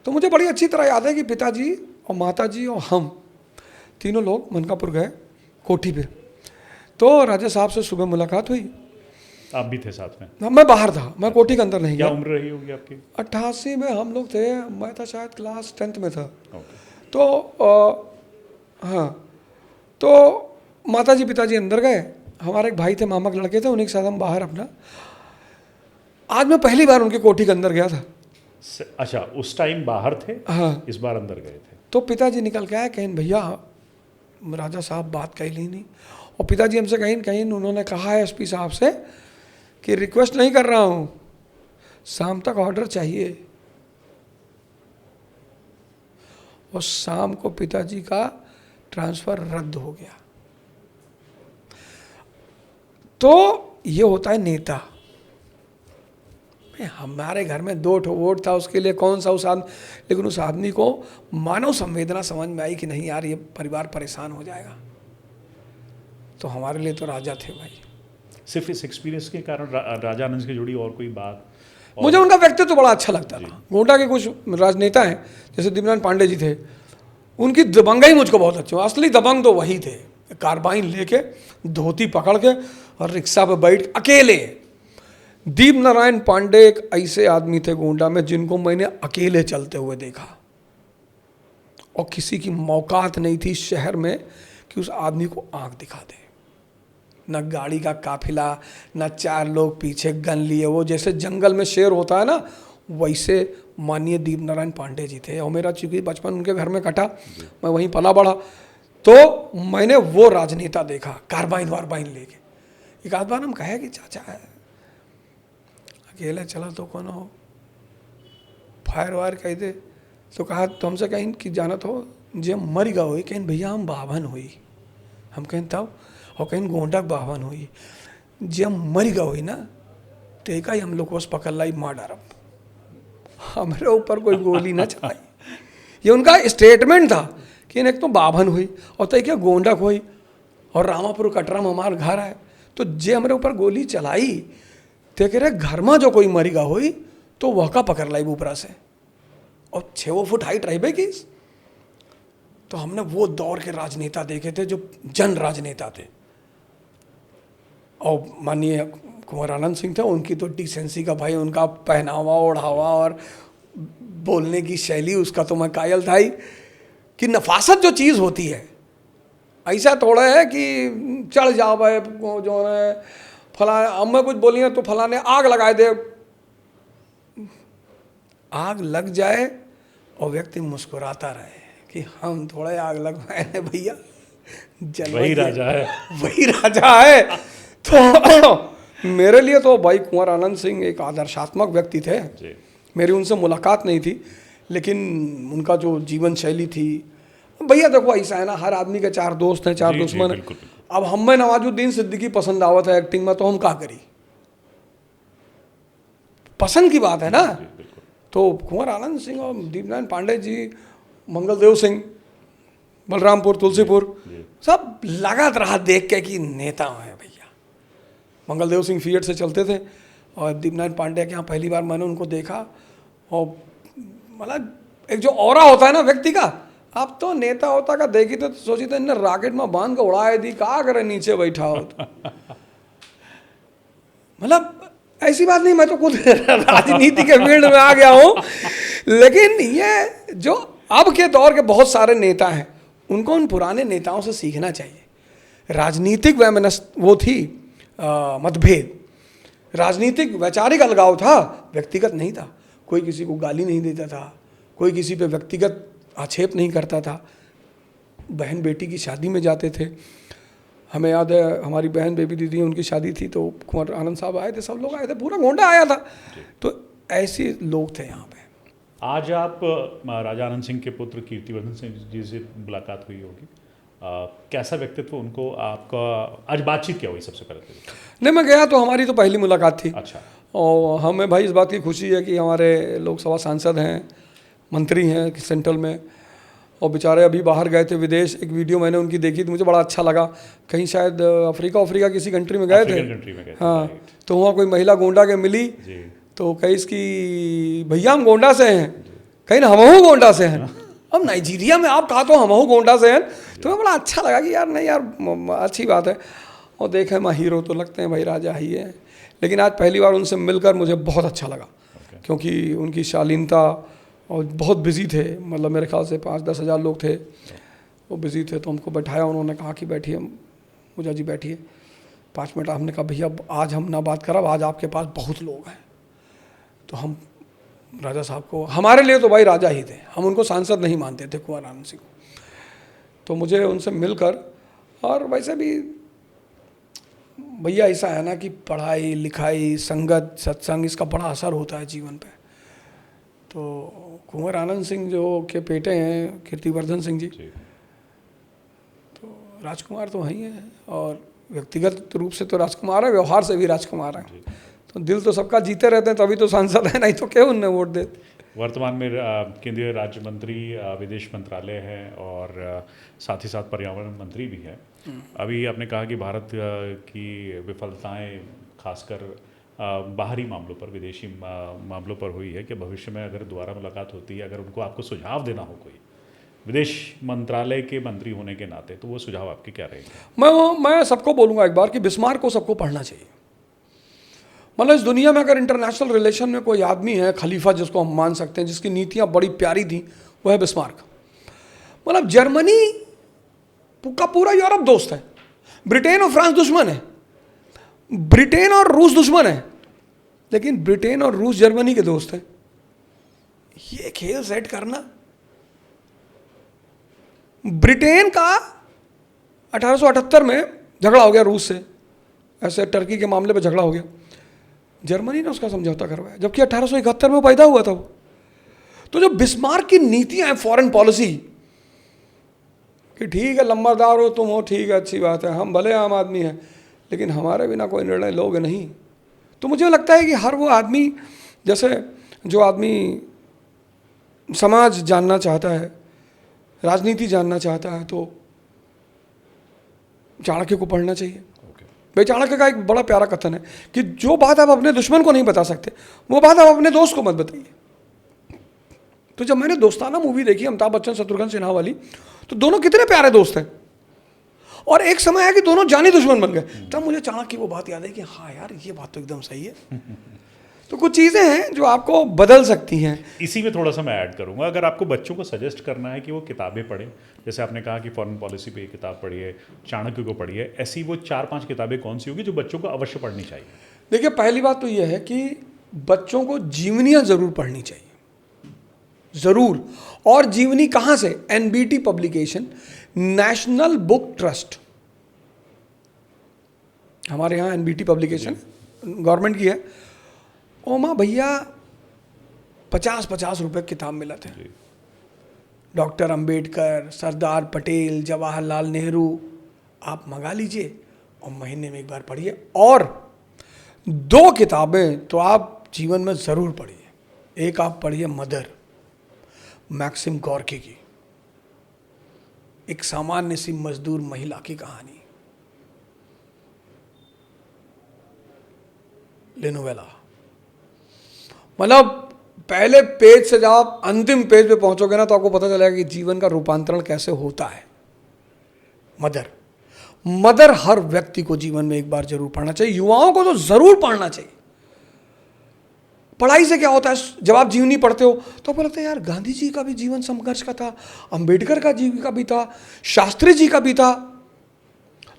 तो मुझे बड़ी अच्छी तरह याद है कि पिताजी और माताजी और हम तीनों लोग मनकापुर गए कोठी पे। तो राजा साहब से सुबह मुलाकात हुई। आप भी थे साथ में? मैं बाहर था, मैं कोठी के अंदर नहीं क्या गया। उम्र रही होगी आपकी? 88 में हम लोग थे, मैं था शायद क्लास 10th में था। ओके। तो हाँ, तो माताजी पिताजी अंदर गए, हमारे एक भाई थे, मामा के लड़के थे, उन्हीं के साथ हम बाहर अपना। आज मैं पहली बार उनकी कोठी के अंदर गया था। अच्छा, उस टाइम बाहर थे? हाँ। इस बार अंदर गए थे? तो पिताजी निकल के आए, कहीं भैया राजा साहब बात कही नहीं। और पिताजी हमसे कहीं उन्होंने कहा है एसपी साहब से कि रिक्वेस्ट नहीं कर रहा हूँ, शाम तक ऑर्डर चाहिए। और शाम को पिताजी का ट्रांसफ़र रद्द हो गया। तो ये होता है नेता। हमारे घर में 2 वोट था, उसके लिए कौन सा उस आदमी, लेकिन उस आदमी को मानव संवेदना समझ में आई कि नहीं यार ये परिवार परेशान हो जाएगा। तो हमारे लिए तो राजा थे भाई। सिर्फ इस एक्सपीरियंस के कारण राजा आनंद से जुड़ी और कोई बात? मुझे उनका व्यक्तित्व बड़ा अच्छा लगता था। गोंडा के कुछ राजनेता हैं जैसे दीपनारायण पांडे जी थे, उनकी दबंगाई मुझको बहुत अच्छी। असली दबंग तो वही थे, कार्बाइन लेके, धोती पकड़ के और रिक्शा पे बैठ अकेले। दीपनारायण पांडे एक ऐसे आदमी थे गोंडा में जिनको मैंने अकेले चलते हुए देखा, और किसी की मौकात नहीं थी शहर में कि उस आदमी को आंख दिखा दे। न गाड़ी का काफिला, न 4 लोग पीछे गन लिए, वो जैसे जंगल में शेर होता है ना, वैसे माननीय दीपनारायण पांडे जी थे। और मेरा चूंकि बचपन उनके घर में कटा, मैं वहीं पला बढ़ा, तो मैंने वो राजनेता देखा कार्बाइन वारबाइन लेके। एक आध बार हम कहे कि चाचा है अकेले चला तो कौन हो, फायर वायर कह दे। तो कहा तो हमसे कहीं कि जानत हो जे मर गा हुई, कहीं भैया हम बावन हुई, हम कहें तब, और कहीं गोंडा बावन हुई, जे मर गा हुई ना तो एक ही हम लोग को पकड़ लाई मार डारब, हमारे ऊपर कोई गोली ना चलाई। ये उनका स्टेटमेंट था कि एक तो बावन हुई और तय क्या गोंडा हुई और रामापुर कटरा में हमारा घर है, तो जे हमारे ऊपर गोली चलाई तो कह रहे घर में जो कोई मरीगा हुई तो वह का पकड़ लाई ऊपरा से, और 6 फुट हाइट रहे की। तो हमने वो दौर के राजनेता देखे थे जो जन राजनेता थे। और माननीय कुंवर आनंद सिंह थे, उनकी तो डिसेंसी का भाई, उनका पहनावा ओढ़ावा और बोलने की शैली, उसका तो मैं कायल था ही कि नफासत जो चीज़ होती है, ऐसा थोड़ा है कि चढ़ जाओ भाई जो है फला, अब मैं कुछ बोलिए तो फलाने आग लगाए दे, आग लग जाए और व्यक्ति मुस्कुराता रहे कि हम थोड़े आग लगवाए भैया, वही राजा है, वही राजा है। तो मेरे लिए तो भाई कुंवर आनंद सिंह एक आदर्शात्मक व्यक्ति थे। मेरी उनसे मुलाकात नहीं थी, लेकिन उनका जो जीवन शैली थी, भैया देखो ऐसा है ना, हर आदमी के 4 दोस्त हैं, 4 दुश्मन हैं। अब हमें नवाजुद्दीन सिद्दीकी पसंद आवत है एक्टिंग में, तो हम क्या करी, पसंद की बात है ना। तो कुंवर आनंद सिंह और दीपनारायण पांडे जी, मंगलदेव सिंह, बलरामपुर, तुलसीपुर, सब लागत रहा देख के कि नेता हैं भैया। मंगलदेव सिंह फीएट से चलते थे और दीपनारायण पांडे के यहाँ पहली बार मैंने उनको देखा, और मतलब एक जो ऑरा होता है ना व्यक्ति का, अब तो नेता होता का देखी तो सोची तो इन्हें रॉकेट में बांध के उड़ाए दी, कहा करे नीचे बैठा हो तो। मतलब ऐसी बात नहीं, मैं तो खुद राजनीति के फील्ड में आ गया हूँ, लेकिन ये जो अब के दौर के बहुत सारे नेता हैं उनको उन पुराने नेताओं से सीखना चाहिए। राजनीतिक वो थी मतभेद, राजनीतिक वैचारिक अलगाव था, व्यक्तिगत नहीं था। कोई किसी को गाली नहीं देता था, कोई किसी पे व्यक्तिगत आक्षेप नहीं करता था। बहन बेटी की शादी में जाते थे, हमें याद है हमारी बहन बेबी दीदी उनकी शादी थी तो कुंवर आनंद साहब आए थे, सब लोग आए थे, पूरा गोंडा आया था। तो ऐसे लोग थे यहाँ पे। आज आप राजा आनंद सिंह के पुत्र कीर्तिवर्धन सिंह जी से मुलाकात हुई होगी, कैसा व्यक्तित्व उनको, आपका आज बातचीत क्या हुई सबसे पहले तो? नहीं, मैं गया तो हमारी तो पहली मुलाकात थी। अच्छा। और हमें भाई इस बात की खुशी है कि हमारे लोकसभा सांसद हैं, मंत्री हैं सेंट्रल में, और बेचारे अभी बाहर गए थे विदेश। एक वीडियो मैंने उनकी देखी तो मुझे बड़ा अच्छा लगा, कहीं शायद अफ्रीका किसी कंट्री में गए थे। कंट्री में गए थे, हाँ, तो वहाँ कोई महिला गोंडा के मिली जी। तो कही इसकी भैया हम गोंडा से हैं, कहीं ना हमहू गोंडा से हैं। अब नाइजीरिया में आप कहा तो हमहू गोंडा से हैं, तो बड़ा अच्छा लगा कि यार नहीं यार अच्छी बात है। और देखे मैं हीरो तो लगते हैं भाई, राजा ही है, लेकिन आज पहली बार उनसे मिलकर मुझे बहुत अच्छा लगा, क्योंकि उनकी शालीनता, और बहुत बिजी थे, मतलब मेरे ख्याल से 5-10 हज़ार लोग थे, वो बिजी थे। तो हमको बैठाया, उन्होंने कहा कि बैठिए मुझा जी बैठिए 5 मिनट। हमने कहा भैया आज हम ना बात करब, आज आपके पास बहुत लोग हैं। तो हम राजा साहब को, हमारे लिए तो भाई राजा ही थे, हम उनको सांसद नहीं मानते थे कुंवर आनंद सिंह को। तो मुझे उनसे मिलकर, और वैसे भी भैया ऐसा है ना कि पढ़ाई लिखाई संगत सत्संग इसका बड़ा असर होता है जीवन पे। तो कुंवर आनंद सिंह जो के बेटे हैं कीर्तिवर्धन सिंह जी, तो राजकुमार तो वही हैं, और व्यक्तिगत रूप से तो राजकुमार है, व्यवहार से भी राजकुमार हैं। तो दिल तो सबका जीते रहते हैं, तभी तो सांसद है, नहीं तो क्यों उन्हें वोट देते। वर्तमान में केंद्रीय राज्य मंत्री, विदेश मंत्रालय है, और साथ ही साथ पर्यावरण मंत्री भी है। अभी आपने कहा कि भारत की विफलताएं खासकर बाहरी मामलों पर, विदेशी मामलों पर हुई है, कि भविष्य में अगर दोबारा मुलाकात होती है, अगर उनको आपको सुझाव देना हो कोई विदेश मंत्रालय के मंत्री होने के नाते, तो वो सुझाव आपके क्या रहेंगे? मैं सबको बोलूँगा एक बार कि बिस्मार्क को सबको पढ़ना चाहिए। मतलब इस दुनिया में अगर इंटरनेशनल रिलेशन में कोई आदमी है खलीफा जिसको हम मान सकते हैं, जिसकी नीतियाँ बड़ी प्यारी थी, वो है बिस्मार्क। मतलब जर्मनी का पूरा यूरोप दोस्त है, ब्रिटेन और फ्रांस दुश्मन है, ब्रिटेन और रूस दुश्मन है, लेकिन ब्रिटेन और रूस जर्मनी के दोस्त हैं। ये खेल सेट करना, ब्रिटेन का 1878 में झगड़ा हो गया रूस से, ऐसे टर्की के मामले पे झगड़ा हो गया, जर्मनी ने उसका समझौता करवाया, जबकि 1871 में पैदा हुआ था वो। तो जो बिस्मार्क की नीतियां हैं फॉरेन पॉलिसी, कि ठीक है लंबादार हो तुम हो, ठीक है अच्छी बात है, हम भले आम आदमी हैं, लेकिन हमारे बिना कोई निर्णय लोगे नहीं। तो मुझे लगता है कि हर वो आदमी, जैसे जो आदमी समाज जानना चाहता है, राजनीति जानना चाहता है, तो चाणक्य को पढ़ना चाहिए। भाई चाणक्य का एक बड़ा प्यारा कथन है कि जो बात आप अपने दुश्मन को नहीं बता सकते, वो बात आप अपने दोस्त को मत बताइए। तो जब मैंने दोस्ताना मूवी देखी अमिताभ बच्चन शत्रुघ्न सिन्हा वाली, तो दोनों कितने प्यारे दोस्त हैं, और एक समय आया कि दोनों जानी दुश्मन बन गए। तब मुझे चाणक्य की वो बात याद है कि हाँ यार ये बात तो एकदम सही है। तो कुछ चीज़ें हैं जो आपको बदल सकती हैं। इसी में थोड़ा सा मैं ऐड करूंगा, अगर आपको बच्चों को सजेस्ट करना है कि वो किताबें पढ़ें, जैसे आपने कहा कि फॉरेन पॉलिसी पे ये किताब पढ़िए, चाणक्य को पढ़िए, ऐसी वो 4-5 किताबें कौन सी होगी जो बच्चों को अवश्य पढ़नी चाहिए? देखिए पहली बात तो ये है कि बच्चों को जीवनियाँ ज़रूर पढ़नी चाहिए, ज़रूर। और जीवनी कहाँ से? NBT publication, national book trust, हमारे यहाँ एनबीटी पब्लिकेशन गवर्नमेंट की है। ओ माँ भैया 50-50 रुपये किताब मिला थे। डॉक्टर अंबेडकर, सरदार पटेल, जवाहरलाल नेहरू, आप मंगा लीजिए और महीने में एक बार पढ़िए। और 2 किताबें तो आप जीवन में ज़रूर पढ़िए। एक आप पढ़िए मदर, मैक्सिम गॉर्की की, एक सामान्य सी मजदूर महिला की कहानी, लेनोवेला। मतलब पहले पेज से जब आप अंतिम पेज पे पहुंचोगे ना तो आपको पता चलेगा कि जीवन का रूपांतरण कैसे होता है। मदर हर व्यक्ति को जीवन में एक बार जरूर पढ़ना चाहिए, युवाओं को तो जरूर पढ़ना चाहिए। पढ़ाई से क्या होता है, जब आप जीवनी पढ़ते हो तो आपको लगता है यार गांधी जी का भी जीवन संघर्ष का था, अंबेडकर का जीवन का भी था, शास्त्री जी का भी था।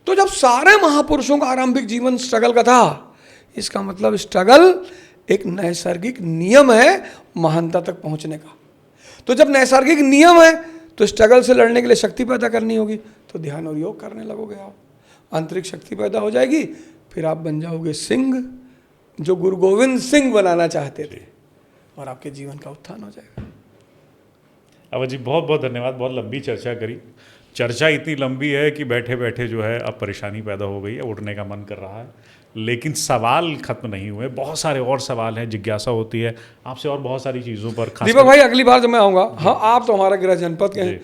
तो जब सारे महापुरुषों का आरंभिक जीवन स्ट्रगल का था, इसका मतलब स्ट्रगल एक नैसर्गिक नियम है महानता तक पहुंचने का। तो जब नैसर्गिक नियम है तो स्ट्रगल से लड़ने के लिए शक्ति पैदा करनी होगी, तो ध्यान और योग करने लगोगे आप, आंतरिक शक्ति पैदा हो जाएगी, फिर आप बन जाओगे सिंह जो गुरु गोविंद सिंह बनाना चाहते थे, और आपके जीवन का उत्थान हो जाएगा। अवध जी बहुत बहुत धन्यवाद, बहुत लंबी चर्चा करी। चर्चा इतनी लंबी है कि बैठे बैठे जो है अब परेशानी पैदा हो गई है, उठने का मन कर रहा है, लेकिन सवाल खत्म नहीं हुए, बहुत सारे और सवाल हैं, जिज्ञासा होती है आपसे और बहुत सारी चीज़ों पर। दीपक भाई अगली बार जब मैं आऊँगा, हाँ आप तो हमारे गृह जनपद के हैं,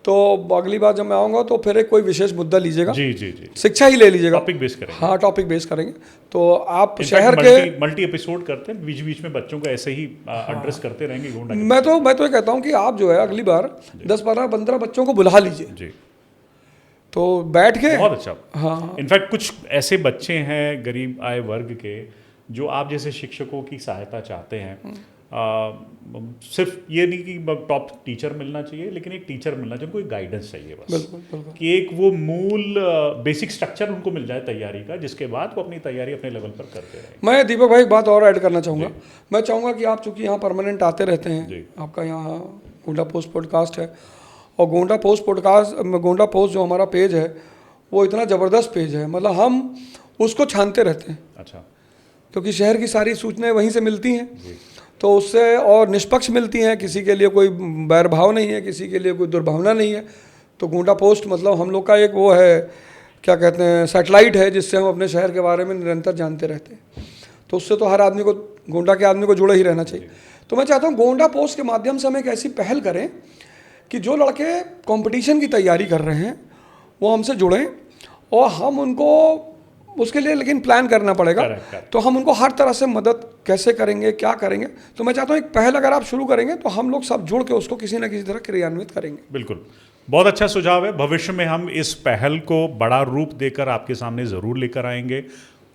तो अगली बार जब मैं आऊँगा तो फिर एक कोई विशेष मुद्दा लीजिएगा। जी जी जी, शिक्षा ही ले लीजिएगा, टॉपिक बेस करेंगे। हाँ टॉपिक बेस करेंगे। तो आप शहर के मल्टी एपिसोड करते हैं, बीच बीच में बच्चों को ऐसे ही एड्रेस करते रहेंगे। मैं तो ये कहता हूँ कि आप जो है अगली बार 10-15 बच्चों को बुला लीजिए जी, तो बैठ के। बहुत अच्छा। हाँ, इनफैक्ट कुछ ऐसे बच्चे हैं गरीब आय वर्ग के जो आप जैसे शिक्षकों की सहायता चाहते हैं। सिर्फ ये नहीं कि टॉप टीचर मिलना चाहिए, लेकिन एक टीचर मिलना चाहिए, उनको एक गाइडेंस चाहिए बस। बिल्कुल। कि एक वो मूल बेसिक स्ट्रक्चर उनको मिल जाए तैयारी का, जिसके बाद वो अपनी तैयारी अपने लेवल पर करते रहें। मैं दीपक भाई एक बात और ऐड करना चाहूँगा। मैं चाहूँगा कि आप चूँकि यहाँ परमानेंट आते रहते हैं, आपका यहाँ गोंडा पोस्ट पॉडकास्ट है, और गोंडा पोस्ट जो हमारा पेज है वो इतना ज़बरदस्त पेज है, मतलब हम उसको छानते रहते हैं। अच्छा। क्योंकि शहर की सारी सूचनाएं वहीं से मिलती हैं, तो उससे और निष्पक्ष मिलती हैं, किसी के लिए कोई बैरभाव नहीं है, किसी के लिए कोई दुर्भावना नहीं है। तो गोंडा पोस्ट मतलब हम लोग का एक वो है, क्या कहते हैं, सैटेलाइट है, जिससे हम अपने शहर के बारे में निरंतर जानते रहते हैं। तो उससे तो हर आदमी को, गोंडा के आदमी को जुड़े ही रहना चाहिए। तो मैं चाहता हूँ गोंडा पोस्ट के माध्यम से हम एक ऐसी पहल करें कि जो लड़के कंपटीशन की तैयारी कर रहे हैं वो हमसे जुड़ें, और हम उनको उसके लिए लेकिन प्लान करना पड़ेगा। तो हम उनको हर तरह से मदद कैसे करेंगे, क्या करेंगे। तो मैं चाहता हूँ एक पहल अगर आप शुरू करेंगे तो हम लोग सब जुड़ के उसको किसी न किसी तरह क्रियान्वित करेंगे। बिल्कुल, बहुत अच्छा सुझाव है। भविष्य में हम इस पहल को बड़ा रूप देकर आपके सामने ज़रूर लेकर आएंगे।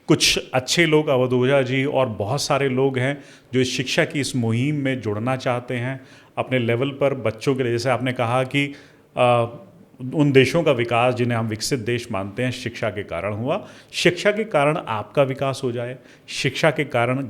कुछ अच्छे लोग, अवध ओझा जी और बहुत सारे लोग हैं जो इस शिक्षा की इस मुहिम में जुड़ना चाहते हैं अपने लेवल पर बच्चों के लिए। जैसे आपने कहा कि उन देशों का विकास जिन्हें हम विकसित देश मानते हैं शिक्षा के कारण हुआ। शिक्षा के कारण आपका विकास हो जाए, शिक्षा के कारण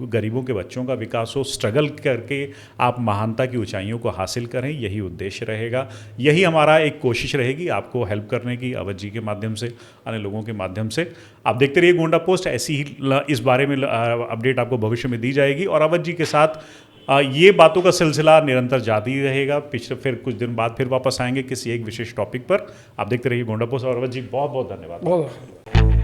गरीबों के बच्चों का विकास हो, स्ट्रगल करके आप महानता की ऊंचाइयों को हासिल करें, यही उद्देश्य रहेगा। यही हमारा एक कोशिश रहेगी आपको हेल्प करने की, अवध जी के माध्यम से, अन्य लोगों के माध्यम से। आप देखते रहिए गोंडा पोस्ट, ऐसी ही इस बारे में अपडेट आपको भविष्य में दी जाएगी, और अवध जी के साथ ये बातों का सिलसिला निरंतर जारी रहेगा। फिर कुछ दिन बाद फिर वापस आएंगे किसी एक विशेष टॉपिक पर। आप देखते रहिए गोंडा पोस्ट। और अवध जी बहुत बहुत धन्यवाद।